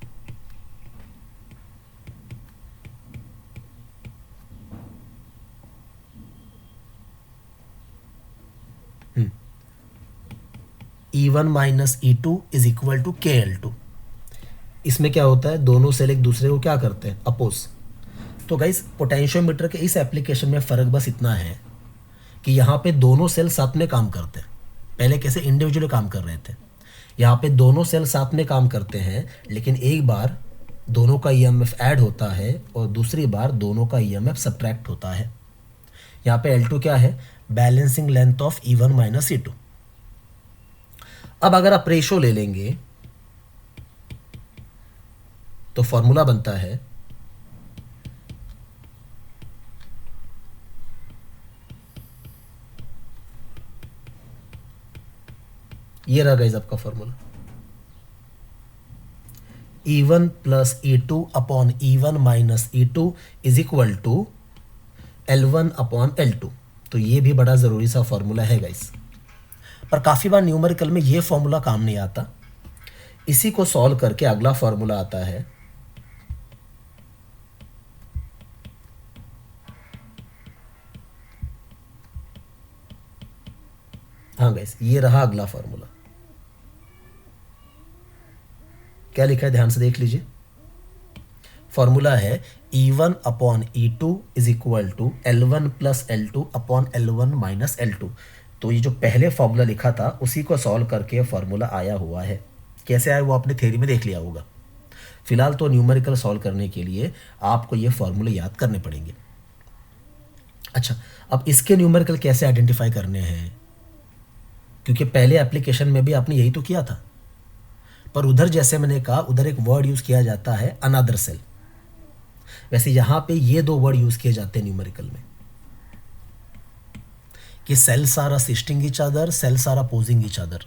E1 minus E2 is equal to KL2। इसमें क्या होता है, दोनों सेल एक दूसरे को क्या करते हैं, अपोज। तो गाइस पोटेंशियोमीटर के इस एप्लीकेशन में फ़र्क बस इतना है कि यहाँ पे दोनों सेल साथ में काम करते हैं। पहले कैसे इंडिविजुअली काम कर रहे थे, यहाँ पे दोनों सेल साथ में काम करते हैं, लेकिन एक बार दोनों का EMF ऐड होता है और दूसरी बार दोनों का EMF सब्ट्रैक्ट होता है। यहाँ पे L2 क्या है, balancing length of E1 minus E2। अब अगर आप रेशो ले लेंगे तो फॉर्मूला बनता है ये रहा गाइस आपका formula, E1 plus E2 upon E1 minus E2 is equal to L1 upon L2। तो ये भी बड़ा ज़रूरी सा फॉर्मूला है गाइस, पर काफ़ी बार न्यूमेरिकल में ये फॉर्मूला काम नहीं आता। इसी को सॉल्व करके अगला फॉर्मूला आता है हाँ गाइस, ये रहा अगला फॉर्मूला। क्या लिखा है ध्यान से देख लीजिए, फॉर्मूला है E1 upon E2 is equal to L1 plus L2 upon L1 minus L2। तो ये जो पहले फॉर्मूला लिखा था उसी को सॉल्व करके फॉर्मूला आया हुआ है। कैसे आया वो आपने थ्योरी में देख लिया होगा। फिलहाल तो न्यूमेरिकल सॉल्व करने के लिए आपको ये फॉर्मूले याद करने पड़ेंगे। अच्छा, अब इसके न्यूमेरिकल कैसे आइडेंटिफाई करने हैं, क्योंकि पहले एप्लीकेशन में भी आपने यही तो किया था, पर उधर जैसे मैंने कहा उधर एक वर्ड यूज किया जाता है अनदर सेल। वैसे यहां पे ये दो वर्ड यूज किए जाते हैं न्यूमेरिकल में कि cells are assisting each other, cells are opposing each other.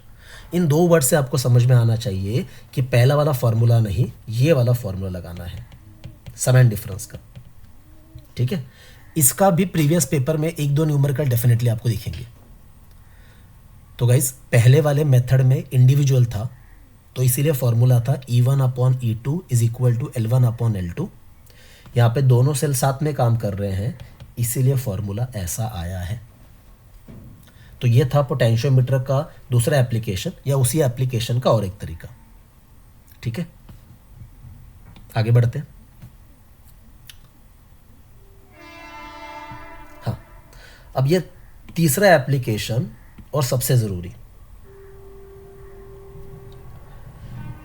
इन दो वर्ड से आपको समझ में आना चाहिए कि पहला वाला फॉर्मूला नहीं, ये वाला फॉर्मूला लगाना है सम एंड डिफरेंस का। ठीक है, इसका भी प्रीवियस पेपर में एक दो न्यूमेरिकल डेफिनेटली आपको दिखेंगे। तो गाइज पहले वाले मेथड में इंडिविजुअल था, तो इसीलिए फॉर्मूला था E1 upon E2 is equal to L1 upon L2। यहाँ पे दोनों सेल साथ में काम कर रहे हैं, इसीलिए फॉर्मूला ऐसा आया है। तो ये था पोटेंशियोमीटर का दूसरा एप्लीकेशन, या उसी एप्लीकेशन का और एक तरीका। ठीक है, आगे बढ़ते हैं। हाँ, अब ये तीसरा एप्लीकेशन और सबसे जरूरी,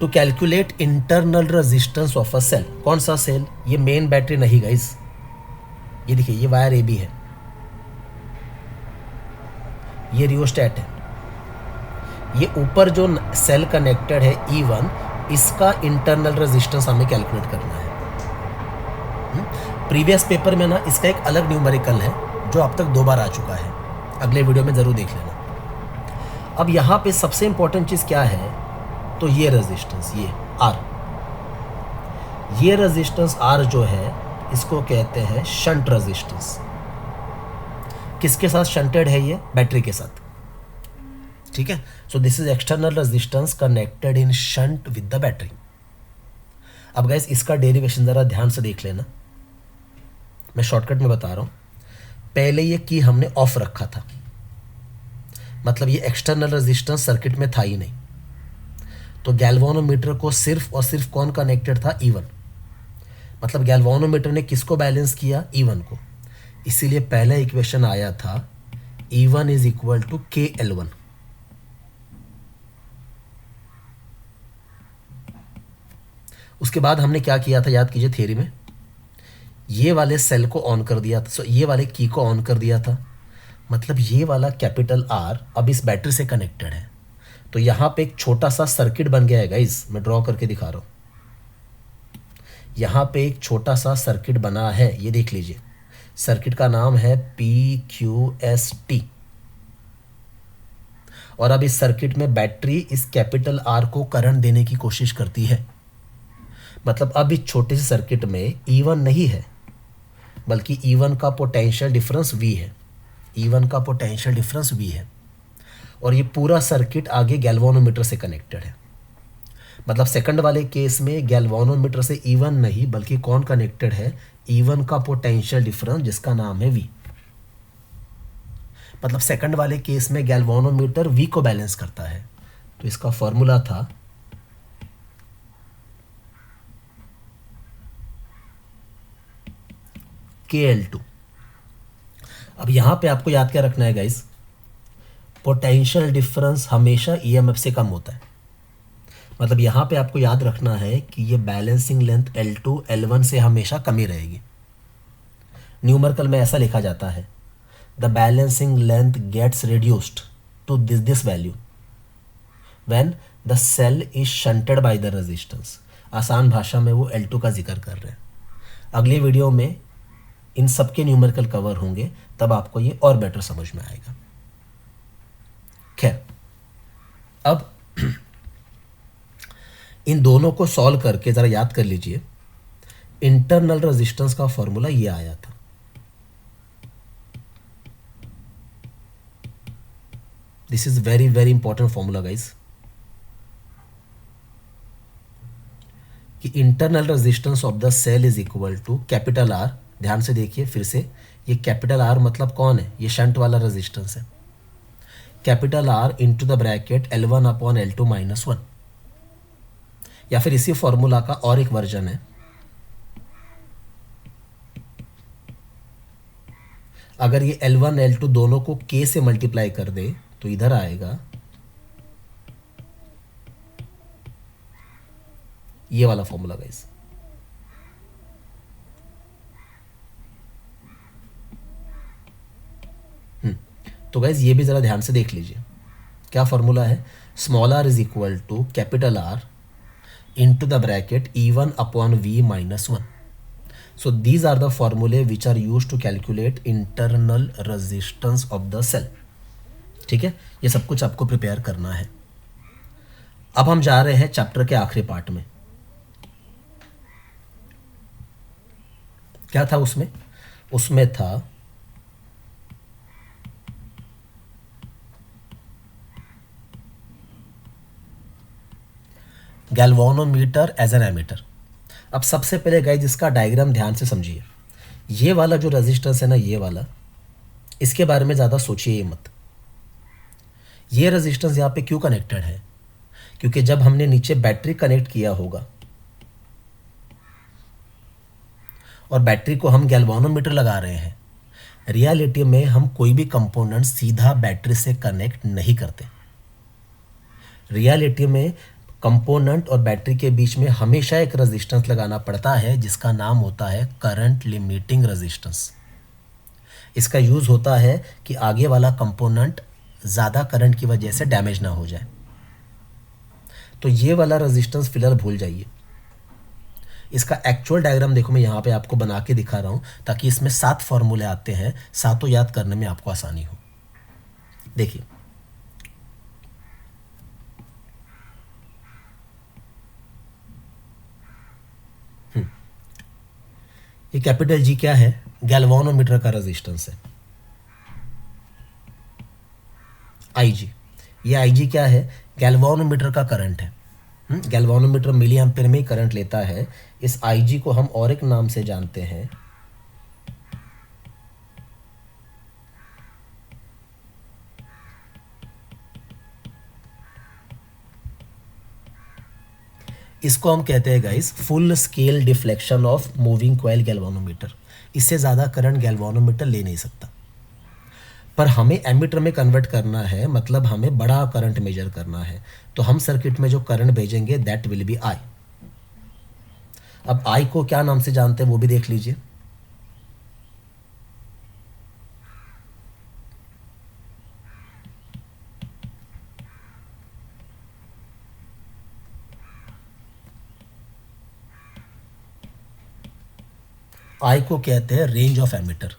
to calculate internal resistance of a cell. कौन सा सेल, ये मेन बैटरी नहीं गाइस, ये देखिए ये वायर AB है, ये रियोस्टेट है, ये ऊपर जो सेल कनेक्टेड है E1, इसका इंटरनल रेजिस्टेंस हमें कैलकुलेट करना है। प्रीवियस पेपर में ना इसका एक अलग न्यूमेरिकल है जो अब तक 2 बार आ चुका है, अगले वीडियो में जरूर देख लेना। अब यहाँ पे सबसे इंपॉर्टेंट चीज क्या है, तो ये रेजिस्टेंस, ये R, ये रेजिस्टेंस R जो है इसको कहते हैं शंट रेजिस्टेंस। किसके साथ शंटेड है ये, बैटरी के साथ। ठीक है, सो this is external resistance connected in shunt with the battery. अब गाइस इसका डेरिवेशन जरा ध्यान से देख लेना, मैं शॉर्टकट में बता रहा हूं। पहले ये की हमने ऑफ रखा था, मतलब ये एक्सटर्नल रेजिस्टेंस सर्किट में था ही नहीं, तो गैल्वानोमीटर को सिर्फ और सिर्फ कौन कनेक्टेड था, E1। मतलब गैल्वानोमीटर ने किसको बैलेंस किया, E1 को। इसीलिए पहला इक्वेशन आया था E1 is equal to KL1। उसके बाद हमने क्या किया था, याद कीजिए थ्योरी में, ये वाले सेल को ऑन कर दिया था, ये वाले की को ऑन कर दिया था, मतलब ये वाला कैपिटल आर अब इस बैटरी से कनेक्टेड है। तो यहाँ पे एक छोटा सा सर्किट बन गया है गाइस, मैं ड्रॉ करके दिखा रहा हूँ। यहाँ पे एक छोटा सा सर्किट बना है, ये देख लीजिए। सर्किट का नाम है PQST। और अब इस सर्किट में बैटरी इस कैपिटल आर को करंट देने की कोशिश करती है। मतलब अब इस छोटे से सर्किट में E1 नहीं है, बल्कि E1 का पोटेंशियल डिफरेंस V है। E1 का पोटेंशियल डिफरेंस V है। और ये पूरा सर्किट आगे गैल्वानोमीटर से कनेक्टेड है। मतलब सेकंड वाले केस में गैल्वानोमीटर से E1 नहीं, बल्कि कौन कनेक्टेड है? E1 का पोटेंशियल डिफरेंस, जिसका नाम है V। मतलब सेकंड वाले केस में गैल्वानोमीटर V को बैलेंस करता है। तो इसका फॉर्मूला था KL2। अब यहां पे आपको याद क्या रखना है गाइस? पोटेंशियल डिफरेंस हमेशा EMF से कम होता है। मतलब यहां पे आपको याद रखना है कि ये बैलेंसिंग लेंथ L2 L1 से हमेशा कम ही रहेगी। न्यूमेरिकल में ऐसा लिखा जाता है, the balancing length gets reduced to this value when the cell is shunted by the resistance. आसान भाषा में वो L2 का जिक्र कर रहे हैं। अगले वीडियो में इन सबके न्यूमेरिकल कवर होंगे, तब आपको ये और बेटर समझ में आएगा। खैर, अब इन दोनों को सॉल्व करके जरा याद कर लीजिए, इंटरनल रेजिस्टेंस का फॉर्मूला ये आया था। This is very very important formula guys, कि internal resistance of the cell is equal to capital R. ध्यान से देखिए फिर से, ये कैपिटल आर मतलब कौन है? ये शंट वाला रेजिस्टेंस है। Capital are into the bracket L1 upon L2 minus 1। या फिर इसी फॉर्मूला का और एक वर्जन है, अगर ये L1 L2 दोनों को K से मल्टीप्लाई कर दे तो इधर आएगा ये वाला फॉर्मूला गाइस। तो गाइज ये भी ज़रा ध्यान से देख लीजिए, क्या फॉर्मूला है? Small r is equal to capital R into the bracket E1 upon V minus 1। So these are the फॉर्मूले which are use to calculate internal resistance of the cell. ठीक है, ये सब कुछ आपको प्रिपेयर करना है। अब हम जा रहे हैं चैप्टर के आखिरी पार्ट में। क्या था उसमें? उसमें था गैल्वानोमीटर एज एन एमीटर। अब सबसे पहले गाइस इसका डायग्राम ध्यान से समझिए। ये वाला जो रेजिस्टेंस है ना, ये वाला, इसके बारे में ज़्यादा सोचिए मत। ये रेजिस्टेंस यहाँ पे क्यों कनेक्टेड है? क्योंकि जब हमने नीचे बैटरी कनेक्ट किया होगा और बैटरी को हम गैल्वानोमीटर लगा रहे हैं, रियलिटी में हम कोई भी कंपोनेंट सीधा बैटरी से कनेक्ट नहीं करते। रियलिटी में कंपोनेंट और बैटरी के बीच में हमेशा एक रेजिस्टेंस लगाना पड़ता है, जिसका नाम होता है करंट लिमिटिंग रेजिस्टेंस। इसका यूज़ होता है कि आगे वाला कंपोनेंट ज़्यादा करंट की वजह से डैमेज ना हो जाए। तो ये वाला रेजिस्टेंस फिलहाल भूल जाइए। इसका एक्चुअल डायग्राम देखो, मैं यहाँ पे आपको बना के दिखा रहा हूँ, ताकि इसमें 7 फॉर्मूले आते हैं, सातों याद करने में आपको आसानी हो। देखिए, ये कैपिटल G क्या है? गैल्वानोमीटर का रेजिस्टेंस है, IG। ये IG क्या है? गैल्वानोमीटर का करंट है। गैल्वानोमीटर मिली एम्पीयर में ही करंट लेता है। इस IG को हम और एक नाम से जानते हैं, इसको हम कहते हैं guys full scale deflection of moving coil galvanometer. इससे ज़्यादा करंट गैल्वानोमीटर ले नहीं सकता। पर हमें एमीटर में कन्वर्ट करना है, मतलब हमें बड़ा करंट मेजर करना है, तो हम सर्किट में जो करंट भेजेंगे दैट विल बी I। अब I को क्या नाम से जानते हैं वो भी देख लीजिए। आई को कहते हैं रेंज ऑफ एमिटर।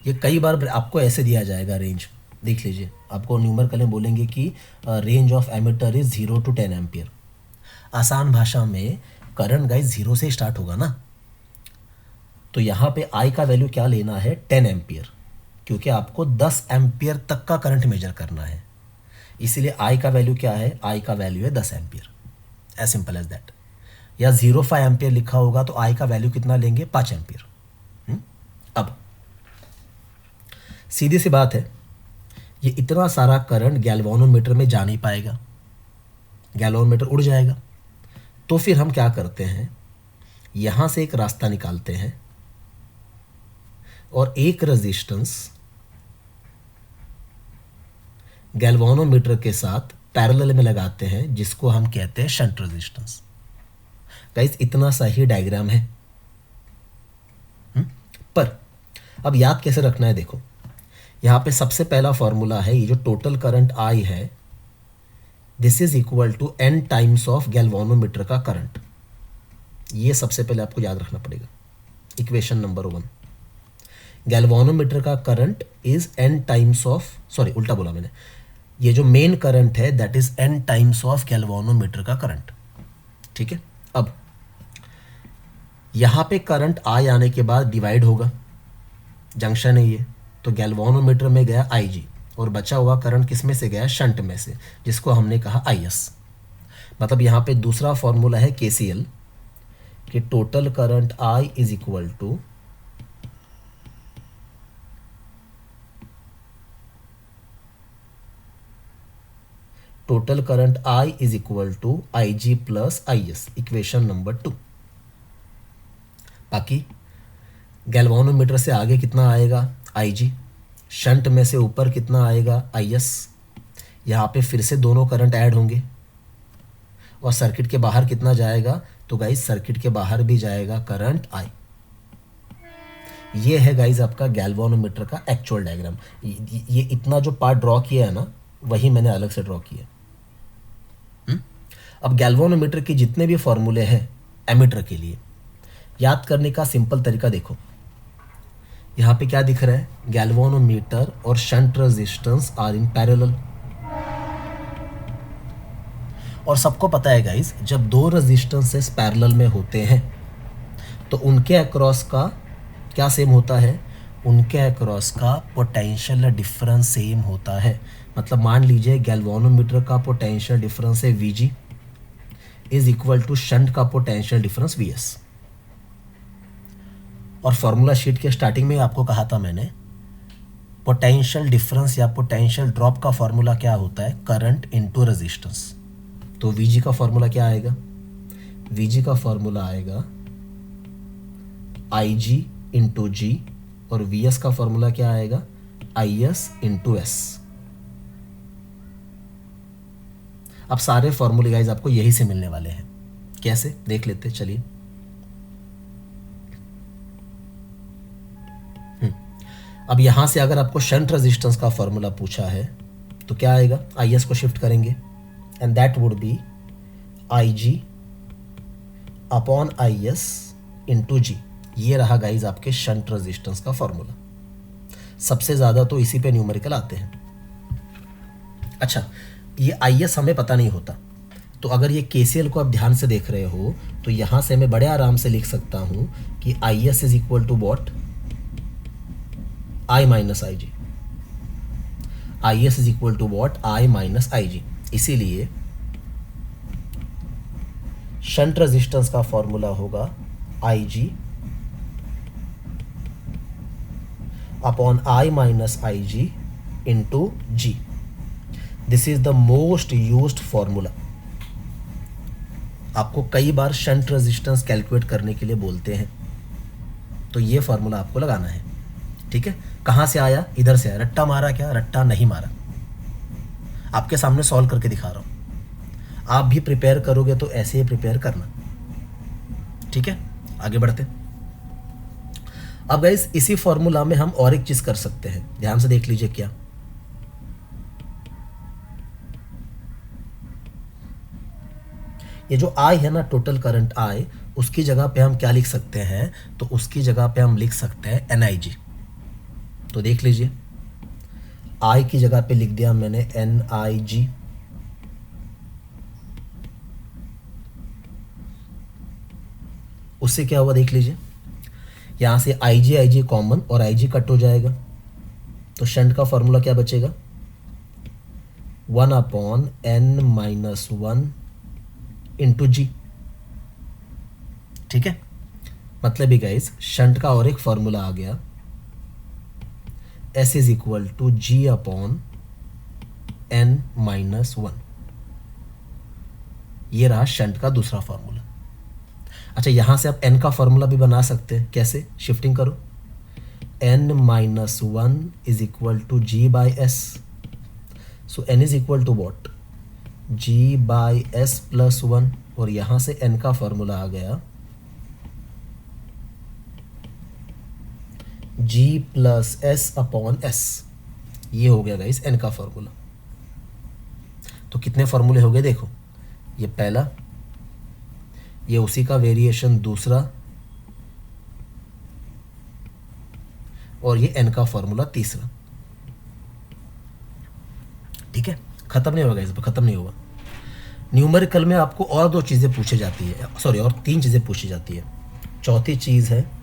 ये कई बार आपको ऐसे दिया जाएगा रेंज, देख लीजिए, आपको न्यूमेरिकल में बोलेंगे कि range of emitter is 0 to 10 ampere. आसान भाषा में करंट गाइस 0 से स्टार्ट होगा ना, तो यहाँ पे आई का वैल्यू क्या लेना है, 10 एम्पियर, क्योंकि आपको 10 एम्पियर तक का करंट मेजर करना है, इसीलिए आई का वैल्यू क्या है, आई का वैल्यू है 10 ampere, as simple as that. या 0.5 एम्पियर लिखा होगा तो आई का वैल्यू कितना लेंगे, 5 एम्पियर। अब सीधी सी बात है, ये इतना सारा करंट गैल्वेनोमीटर में जा नहीं पाएगा, गैल्वेनोमीटर उड़ जाएगा। तो फिर हम क्या करते हैं, यहां से एक रास्ता निकालते हैं और एक रेजिस्टेंस गैल्वेनोमीटर के साथ पैरेलल में लगाते हैं, जिसको हम कहते हैं शंट रेजिस्टेंस। गाइस इतना सा ही डायग्राम है। पर अब याद कैसे रखना है, देखो यहां पे सबसे पहला फॉर्मूला है, ये जो टोटल करंट आई है, this is equal to n times of galvanometer का करंट। ये सबसे पहले आपको याद रखना पड़ेगा, इक्वेशन नंबर 1। गैल्वेनोमीटर का current is n times of, sorry उल्टा बोला मैंने, ये जो मेन करंट है that is n times of galvanometer का करंट। ठीक है, अब यहां पे करंट आई आने के बाद डिवाइड होगा, जंक्शन है ये, तो गैल्वेनोमीटर में गया IG और बचा हुआ करंट किस में से गया, शंट में से, जिसको हमने कहा IS। मतलब यहाँ पे दूसरा फॉर्मूला है KCL कि total current I is equal to IG plus IS, equation number 2। बाकी गैल्वेनोमीटर से आगे कितना आएगा, IG, शंट में से ऊपर कितना आएगा, IS। यहाँ पे फिर से दोनों करंट ऐड होंगे और सर्किट के बाहर कितना जाएगा, तो गाइस सर्किट के बाहर भी जाएगा करंट I। ये है गाइस आपका गैल्वेनोमीटर का एक्चुअल डायग्राम। ये इतना जो पार्ट ड्रॉ किया है ना, वही मैंने अलग से ड्रॉ किया। अब गैल्वेनोमीटर के जितने भी फॉर्मूले हैं एमीटर के लिए, याद करने का सिंपल तरीका देखो, यहाँ पे क्या दिख रहा है, गैल्वेनोमीटर और shunt resistance are in parallel. और सबको पता है गाइस, जब दो रेजिस्टेंसेस पैरेलल में होते हैं तो उनके अक्रॉस का क्या सेम होता है, उनके अक्रॉस का पोटेंशियल डिफरेंस सेम होता है। मतलब मान लीजिए गैल्वेनोमीटर का पोटेंशियल डिफरेंस है VG is equal to shunt का पोटेंशियल डिफरेंस VS। और फॉर्मूला शीट के स्टार्टिंग में आपको कहा था मैंने, पोटेंशियल डिफरेंस या पोटेंशियल ड्रॉप का फॉर्मूला क्या होता है, करंट इनटू रेजिस्टेंस। तो VG का फॉर्मूला क्या आएगा, VG का फॉर्मूला आएगा IG इंटू G, और VS का फॉर्मूला क्या आएगा, IS इंटू S। अब सारे फॉर्मूले गाइज आपको यही से मिलने वाले हैं। कैसे देख लेते, चलिए। अब यहां से अगर आपको शंट रेजिस्टेंस का फॉर्मूला पूछा है तो क्या आएगा, IS को शिफ्ट करेंगे and that would be IG upon IS into G। ये रहा गाइज आपके शंट रेजिस्टेंस का फॉर्मूला। सबसे ज्यादा तो इसी पे न्यूमेरिकल आते हैं। अच्छा, ये IS हमें पता नहीं होता, तो अगर ये KCL को आप ध्यान से देख रहे हो तो यहां से मैं बड़े आराम से लिख सकता हूं कि IS is equal to what, I minus IG। IS is equal to what, I minus IG। इसीलिए शंट रेजिस्टेंस का फॉर्मूला होगा IG upon I minus IG into G। This is the most used formula. आपको कई बार shunt resistance calculate करने के लिए बोलते हैं, तो ये फॉर्मूला आपको लगाना है। ठीक है, कहां से आया, इधर से आया। रट्टा मारा क्या, रट्टा नहीं मारा, आपके सामने सॉल्व करके दिखा रहा हूं। आप भी प्रिपेयर करोगे तो ऐसे ही प्रिपेयर करना। ठीक है, आगे बढ़ते। अब गाइस इसी फॉर्मूला में हम और एक चीज कर सकते हैं, ध्यान से देख लीजिए। क्या, ये जो I है ना, टोटल करंट I, उसकी जगह पे हम क्या लिख सकते हैं, तो उसकी जगह पे हम लिख सकते हैं NIG। तो देख लीजिए, I की जगह पे लिख दिया मैंने NIG। उससे क्या हुआ देख लीजिए, यहां से IG कॉमन और IG कट हो जाएगा, तो शंट का फॉर्मूला क्या बचेगा, 1/n-1 इंटू जी। ठीक है, मतलब ही गाइस शंट का और एक फॉर्मूला आ गया, S is equal to G/n-1। ये रहा शंट का दूसरा फॉर्मूला। अच्छा, यहां से आप n का फॉर्मूला भी बना सकते हैं, कैसे, शिफ्टिंग करो, n-1 is equal to G/s। So n is equal to what, G/s+1, और यहां से n का फॉर्मूला आ गया G+s/s। ये हो गया गाइस n का फॉर्मूला। तो कितने फॉर्मूले हो गए देखो, ये पहला, ये उसी का वेरिएशन दूसरा, और ये n का फॉर्मूला तीसरा। ठीक है, खत्म नहीं होगा, इस पर खत्म नहीं होगा। न्यूमेरिकल में आपको और दो चीज़ें पूछी जाती है, सॉरी और तीन चीज़ें पूछी जाती है। चौथी चीज़ है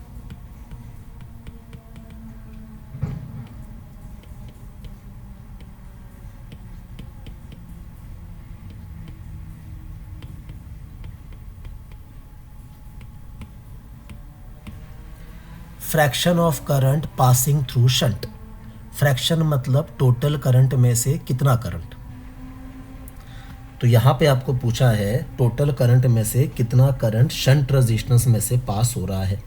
fraction of current passing through shunt. Fraction मतलब टोटल करंट में से कितना करंट। तो यहाँ पे आपको पूछा है टोटल करंट में से कितना करंट शंट रेजिस्टेंस में से पास हो रहा है।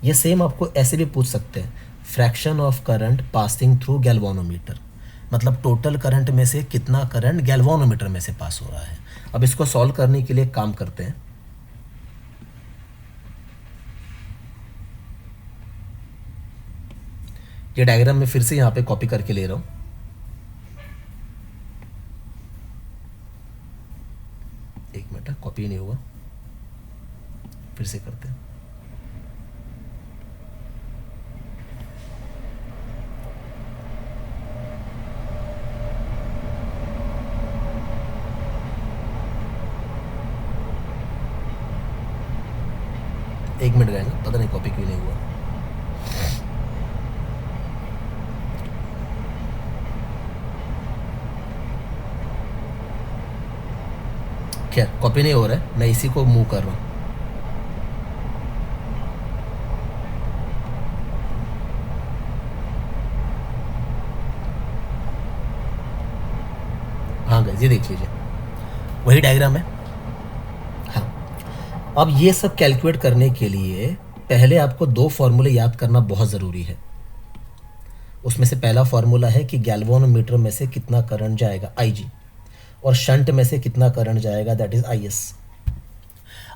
ये सेम आपको ऐसे भी पूछ सकते हैं, fraction of current passing through galvanometer, मतलब टोटल करंट में से कितना करंट गैल्वानोमीटर में से पास हो रहा है। अब इसको सॉल्व करने के लिए काम करते हैं। ये डायग्राम मैं फिर से यहाँ पे कॉपी करके ले रहा हूँ। एक मिनट, कॉपी नहीं हुआ, फिर से करते हैं। एक मिनट गए ना, पता नहीं कॉपी क्यों नहीं हुआ। खैर कॉपी नहीं हो रहा है, मैं इसी को मूव कर रहा हूँ। हाँ गाइस, ये देख लीजिए, वही डायग्राम है। हाँ, अब ये सब कैलकुलेट करने के लिए पहले आपको दो फॉर्मूले याद करना बहुत ज़रूरी है। उसमें से पहला फॉर्मूला है कि गैल्वानोमीटर में से कितना करंट जाएगा, IG, और शंट में से कितना करंट जाएगा, दैट इज IS।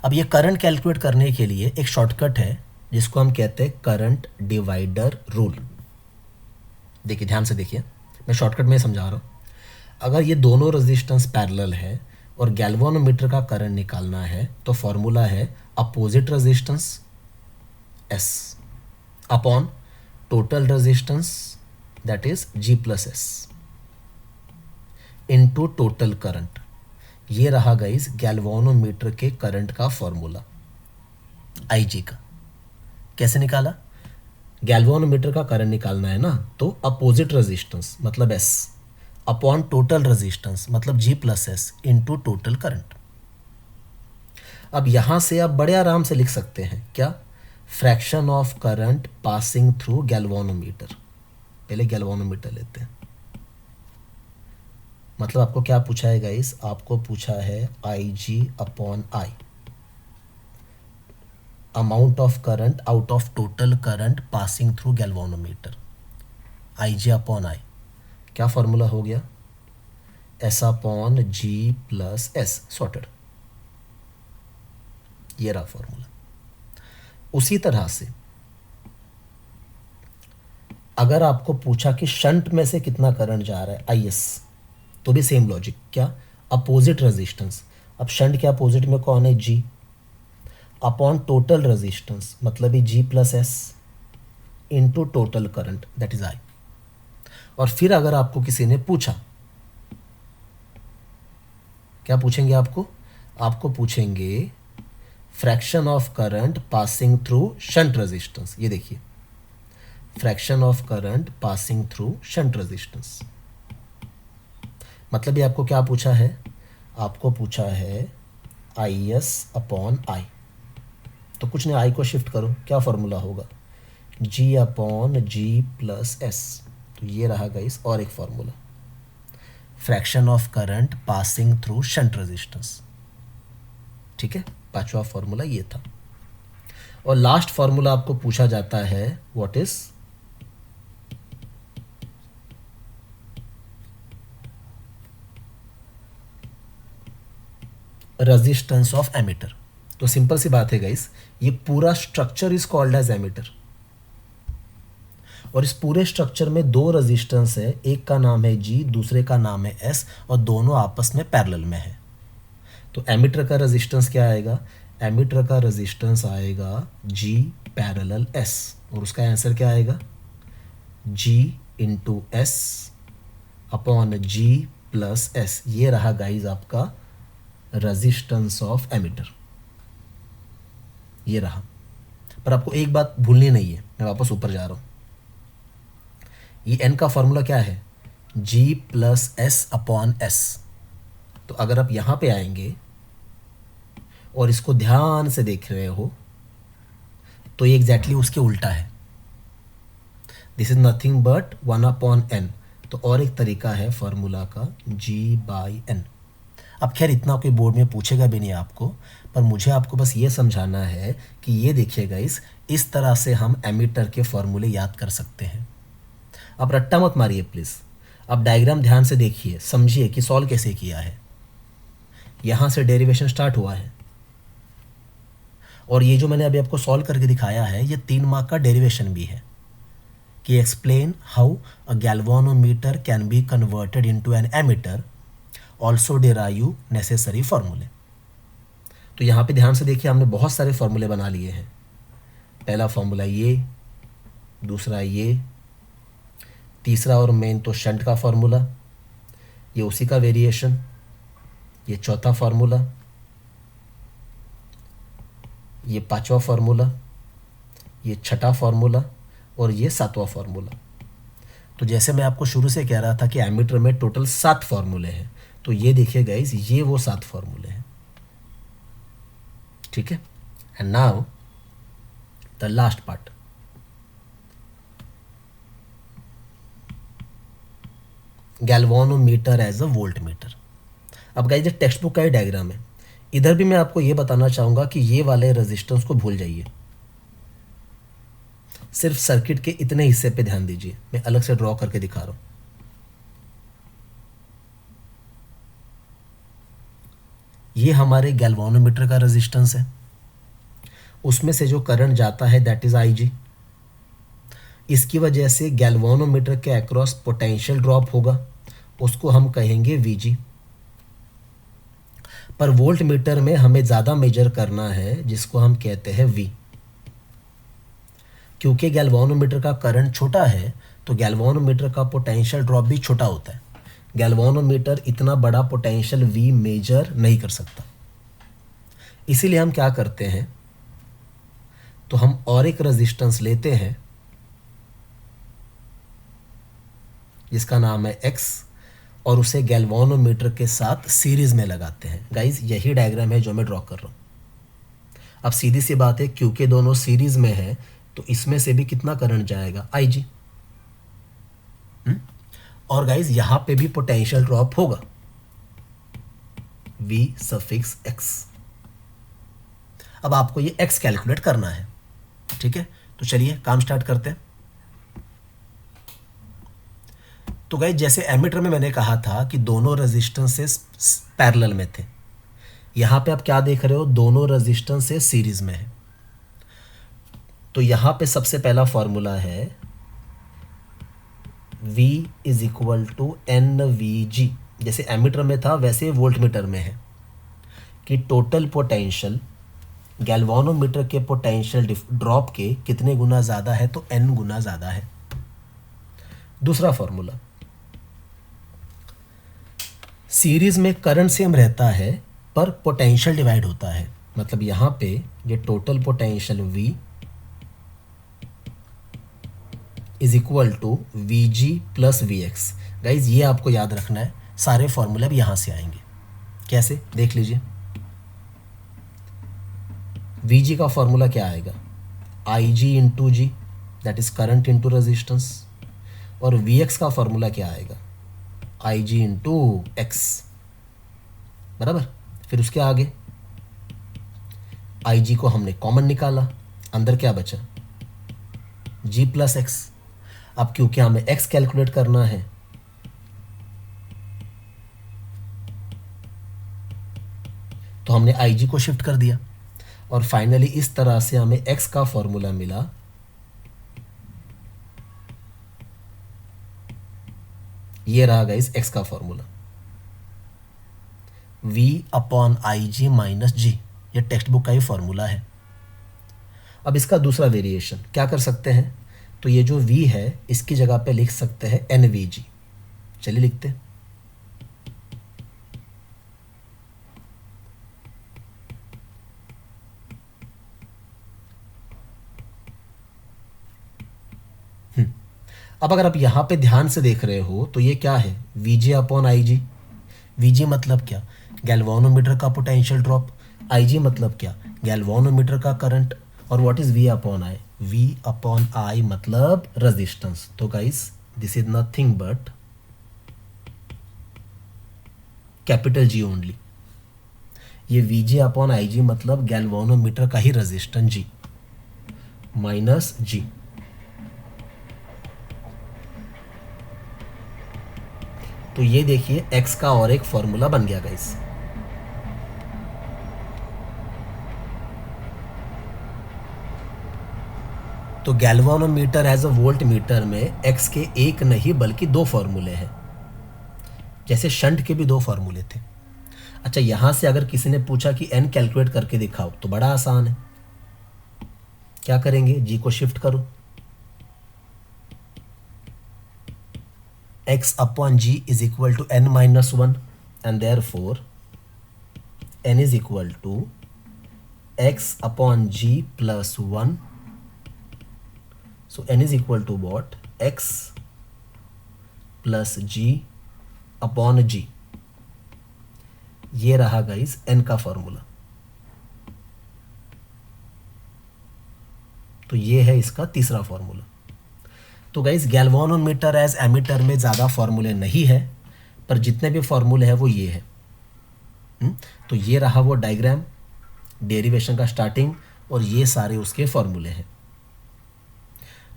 अब ये करंट कैलकुलेट करने के लिए एक शॉर्टकट है जिसको हम कहते हैं करंट डिवाइडर रूल। देखिए ध्यान से देखिए, मैं शॉर्टकट में समझा रहा हूँ। अगर ये दोनों रेजिस्टेंस पैरेलल है और गैल्वानोमीटर का करंट निकालना है तो फॉर्मूला है opposite resistance S upon total resistance that is G+s into total current. ये रहा गाइस गैल्वानोमीटर के करंट का फॉर्मूला IG का। कैसे निकाला, गैल्वानोमीटर का करंट निकालना है ना, तो अपोजिट रेजिस्टेंस मतलब S अपॉन टोटल रेजिस्टेंस मतलब G+s इनटू टोटल करंट। अब यहां से आप बड़े आराम से लिख सकते हैं क्या, fraction of current passing through galvanometer. पहले गैल्वानोमीटर लेते हैं, मतलब आपको क्या पूछा है गाइस, आपको पूछा है IG/I, amount of current out of total current passing through galvanometer, IG/I। क्या फॉर्मूला हो गया, S/G+s, सॉर्टेड। ये रहा फॉर्मूला। उसी तरह से अगर आपको पूछा कि शंट में से कितना करंट जा रहा है, IS, तो भी सेम लॉजिक, क्या, अपोजिट रेजिस्टेंस। अब शंट के अपोजिट में कौन है, G, अपॉन टोटल रेजिस्टेंस, मतलब ये G plus S into total current that is I। और फिर अगर आपको किसी ने पूछा, क्या पूछेंगे आपको? आपको पूछेंगे fraction of current passing through shunt resistance. ये देखिए, fraction of current passing through shunt resistance, मतलब ये आपको क्या पूछा है? आपको पूछा है IS अपॉन I। तो कुछ नहीं, I को शिफ्ट करो, क्या फॉर्मूला होगा? G upon G plus S. तो ये रहा गाइस और एक formula, fraction of current passing through shunt resistance. ठीक है, पांचवा फॉर्मूला ये था। और लास्ट फॉर्मूला आपको पूछा जाता है what is resistance of ammeter. तो सिंपल सी बात है गाइस, ये पूरा structure is called as ammeter, और इस पूरे स्ट्रक्चर में दो रेजिस्टेंस है, एक का नाम है G, दूसरे का नाम है S, और दोनों आपस में पैरेलल में है। तो एमीटर का रेजिस्टेंस क्या आएगा? एमीटर का रेजिस्टेंस आएगा G पैरेलल S, और उसका आंसर क्या आएगा? G into S upon G plus S. ये रहा गाइज आपका रेजिस्टेंस ऑफ एमीटर, ये रहा। पर आपको एक बात भूलनी नहीं है, मैं वापस ऊपर जा रहा हूं। ये n का फॉर्मूला क्या है? G plus S upon S. तो अगर आप यहां पे आएंगे और इसको ध्यान से देख रहे हो तो ये एग्जैक्टली उसके उल्टा है। This is nothing but 1 upon n। तो और एक तरीका है फॉर्मूला का, G बाई n। अब खैर इतना कोई बोर्ड में पूछेगा भी नहीं आपको, पर मुझे आपको बस ये समझाना है कि ये देखिएगा, इस तरह से हम एमीटर के फॉर्मूले याद कर सकते हैं। अब रट्टा मत मारिए प्लीज़, अब डायग्राम ध्यान से देखिए, समझिए कि सॉल्व कैसे किया है। यहाँ से डेरिवेशन स्टार्ट हुआ है, और ये जो मैंने अभी आपको सॉल्व करके दिखाया है, ये 3 मार्क का डेरिवेशन भी है कि explain how a galvanometer can be converted into an ammeter, also derive necessary फॉर्मूले। तो यहाँ पे ध्यान से देखिए, हमने बहुत सारे फॉर्मूले बना लिए हैं। पहला फॉर्मूला ये, दूसरा ये, तीसरा और मेन तो शंट का फॉर्मूला, ये उसी का वेरिएशन, ये चौथा फॉर्मूला, ये पांचवा फॉर्मूला, ये छठा फॉर्मूला, और ये सातवां फॉर्मूला। तो जैसे मैं आपको शुरू से कह रहा था कि एमीटर में टोटल 7 फॉर्मूले हैं, तो ये देखिए गाइस, ये वो 7 फॉर्मूले हैं। ठीक है, and now the last part, galvanometer as a voltmeter. अब गाइस ये टेक्स्ट बुक का ही डायग्राम है। इधर भी मैं आपको ये बताना चाहूंगा कि ये वाले रेजिस्टेंस को भूल जाइए, सिर्फ सर्किट के इतने हिस्से पे ध्यान दीजिए। मैं अलग से ड्रॉ करके दिखा रहा हूं। ये हमारे गैल्वानोमीटर का रेजिस्टेंस है, उसमें से जो करंट जाता है दैट इज IG। इसकी वजह से गैल्वानोमीटर के अक्रॉस पोटेंशियल ड्रॉप होगा, उसको हम कहेंगे VG। पर वोल्ट मीटर में हमें ज़्यादा मेजर करना है, जिसको हम कहते हैं V। क्योंकि गैल्वानोमीटर का करंट छोटा है, तो गैल्वानोमीटर का पोटेंशियल ड्रॉप भी छोटा होता है। गैल्वानोमीटर इतना बड़ा पोटेंशियल V मेजर नहीं कर सकता। इसीलिए हम क्या करते हैं, तो हम और एक रेजिस्टेंस लेते हैं जिसका नाम है X, और उसे गैल्वानोमीटर के साथ सीरीज में लगाते हैं। गाइज यही डायग्राम है जो मैं ड्रॉ कर रहा हूं। अब सीधी सी बात है, क्योंकि दोनों सीरीज में है, तो इसमें से भी कितना करंट जाएगा? IG। और गाइज यहां पे भी पोटेंशियल ड्रॉप होगा, V सफिक्स X। अब आपको ये X कैलकुलेट करना है। ठीक है, तो चलिए काम स्टार्ट करते हैं। तो गाइस जैसे एमीटर में मैंने कहा था कि दोनों रेजिस्टेंसेस पैरेलल में थे, यहां पे आप क्या देख रहे हो? दोनों रेजिस्टेंसेस सीरीज में है। तो यहां पे सबसे पहला फॉर्मूला है V is equal to NVG। जैसे एमीटर में था वैसे वोल्ट मीटर में है कि टोटल पोटेंशियल गैल्वानोमीटर के पोटेंशियल ड्रॉप के कितने गुना ज़्यादा है, तो n गुना ज़्यादा है। दूसरा फॉर्मूला, सीरीज में करंट सेम रहता है पर पोटेंशियल डिवाइड होता है, मतलब यहाँ पे ये total potential V is equal to V G plus V X. Guys ये आपको याद रखना है, सारे फॉर्मूले अब यहाँ से आएंगे। कैसे, देख लीजिए। वी जी का फॉर्मूला क्या आएगा, I G into G, that is current into resistance. और वी एक्स का फॉर्मूला क्या आएगा, आई जी इंटू एक्स, बराबर। फिर उसके आगे आई जी को हमने कॉमन निकाला, अंदर क्या बचा, जी प्लस एक्स। अब क्योंकि हमें एक्स कैलकुलेट करना है, तो हमने आई जी को शिफ्ट कर दिया, और फाइनली इस तरह से हमें एक्स का फॉर्मूला मिला, ये रहा गाइस एक्स का formula, v upon I G minus G. ये टेक्स्ट बुक का ही फॉर्मूला है। अब इसका दूसरा वेरिएशन क्या कर सकते हैं, तो ये जो v है इसकी जगह पे लिख सकते हैं एन वी जी। चलिए लिखते हैं। अब अगर आप यहाँ पे ध्यान से देख रहे हो तो ये क्या है, V G upon I G. V G मतलब क्या, गैल्वानोमीटर का पोटेंशियल ड्रॉप। आई जी मतलब क्या, गैल्वानोमीटर का करंट। और what is V upon I, V upon I मतलब रेजिस्टेंस। तो guys this is nothing but capital G only. ये V G upon I G मतलब गैल्वानोमीटर का ही रेजिस्टेंस जी माइनस जी। तो ये देखिए x का और एक फॉर्मूला बन गया गाइस। तो galvanometer as a voltmeter में x के एक नहीं बल्कि दो फॉर्मूले हैं, जैसे शंट के भी दो फॉर्मूले थे। अच्छा, यहां से अगर किसी ने पूछा कि n कैलकुलेट करके दिखाओ तो बड़ा आसान है। क्या करेंगे, g को शिफ्ट करो, x upon g is equal to n minus 1 and therefore n is equal to x upon g plus 1. So n is equal to what, x plus g upon g। ये रहा guys n का formula. तो ये है इसका तीसरा formula. तो guys galvanometer as ammeter में ज़्यादा फॉर्मूले नहीं है, पर जितने भी फॉर्मूले हैं वो ये है। तो ये रहा वो डायग्राम, डेरिवेशन का स्टार्टिंग, और ये सारे उसके फॉर्मूले हैं।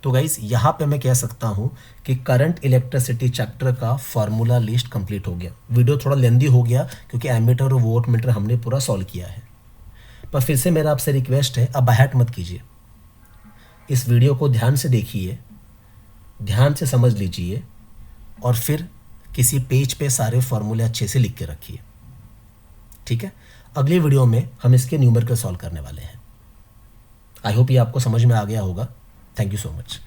तो गाइस यहाँ पे मैं कह सकता हूँ कि करंट इलेक्ट्रिसिटी चैप्टर का फॉर्मूला लिस्ट कंप्लीट हो गया। वीडियो थोड़ा लेंदी हो गया क्योंकि एमीटर और वोल्ट मीटर हमने पूरा सॉल्व किया है। पर फिर से मेरा आपसे रिक्वेस्ट है, अब बाहट मत कीजिए, इस वीडियो को ध्यान से देखिए, ध्यान से समझ लीजिए, और फिर किसी पेज पे सारे फॉर्मूले अच्छे से लिख के रखिए। ठीक है, अगली वीडियो में हम इसके न्यूमेरिकल सॉल्व करने वाले हैं। आई होप ये आपको समझ में आ गया होगा। Thank you so much.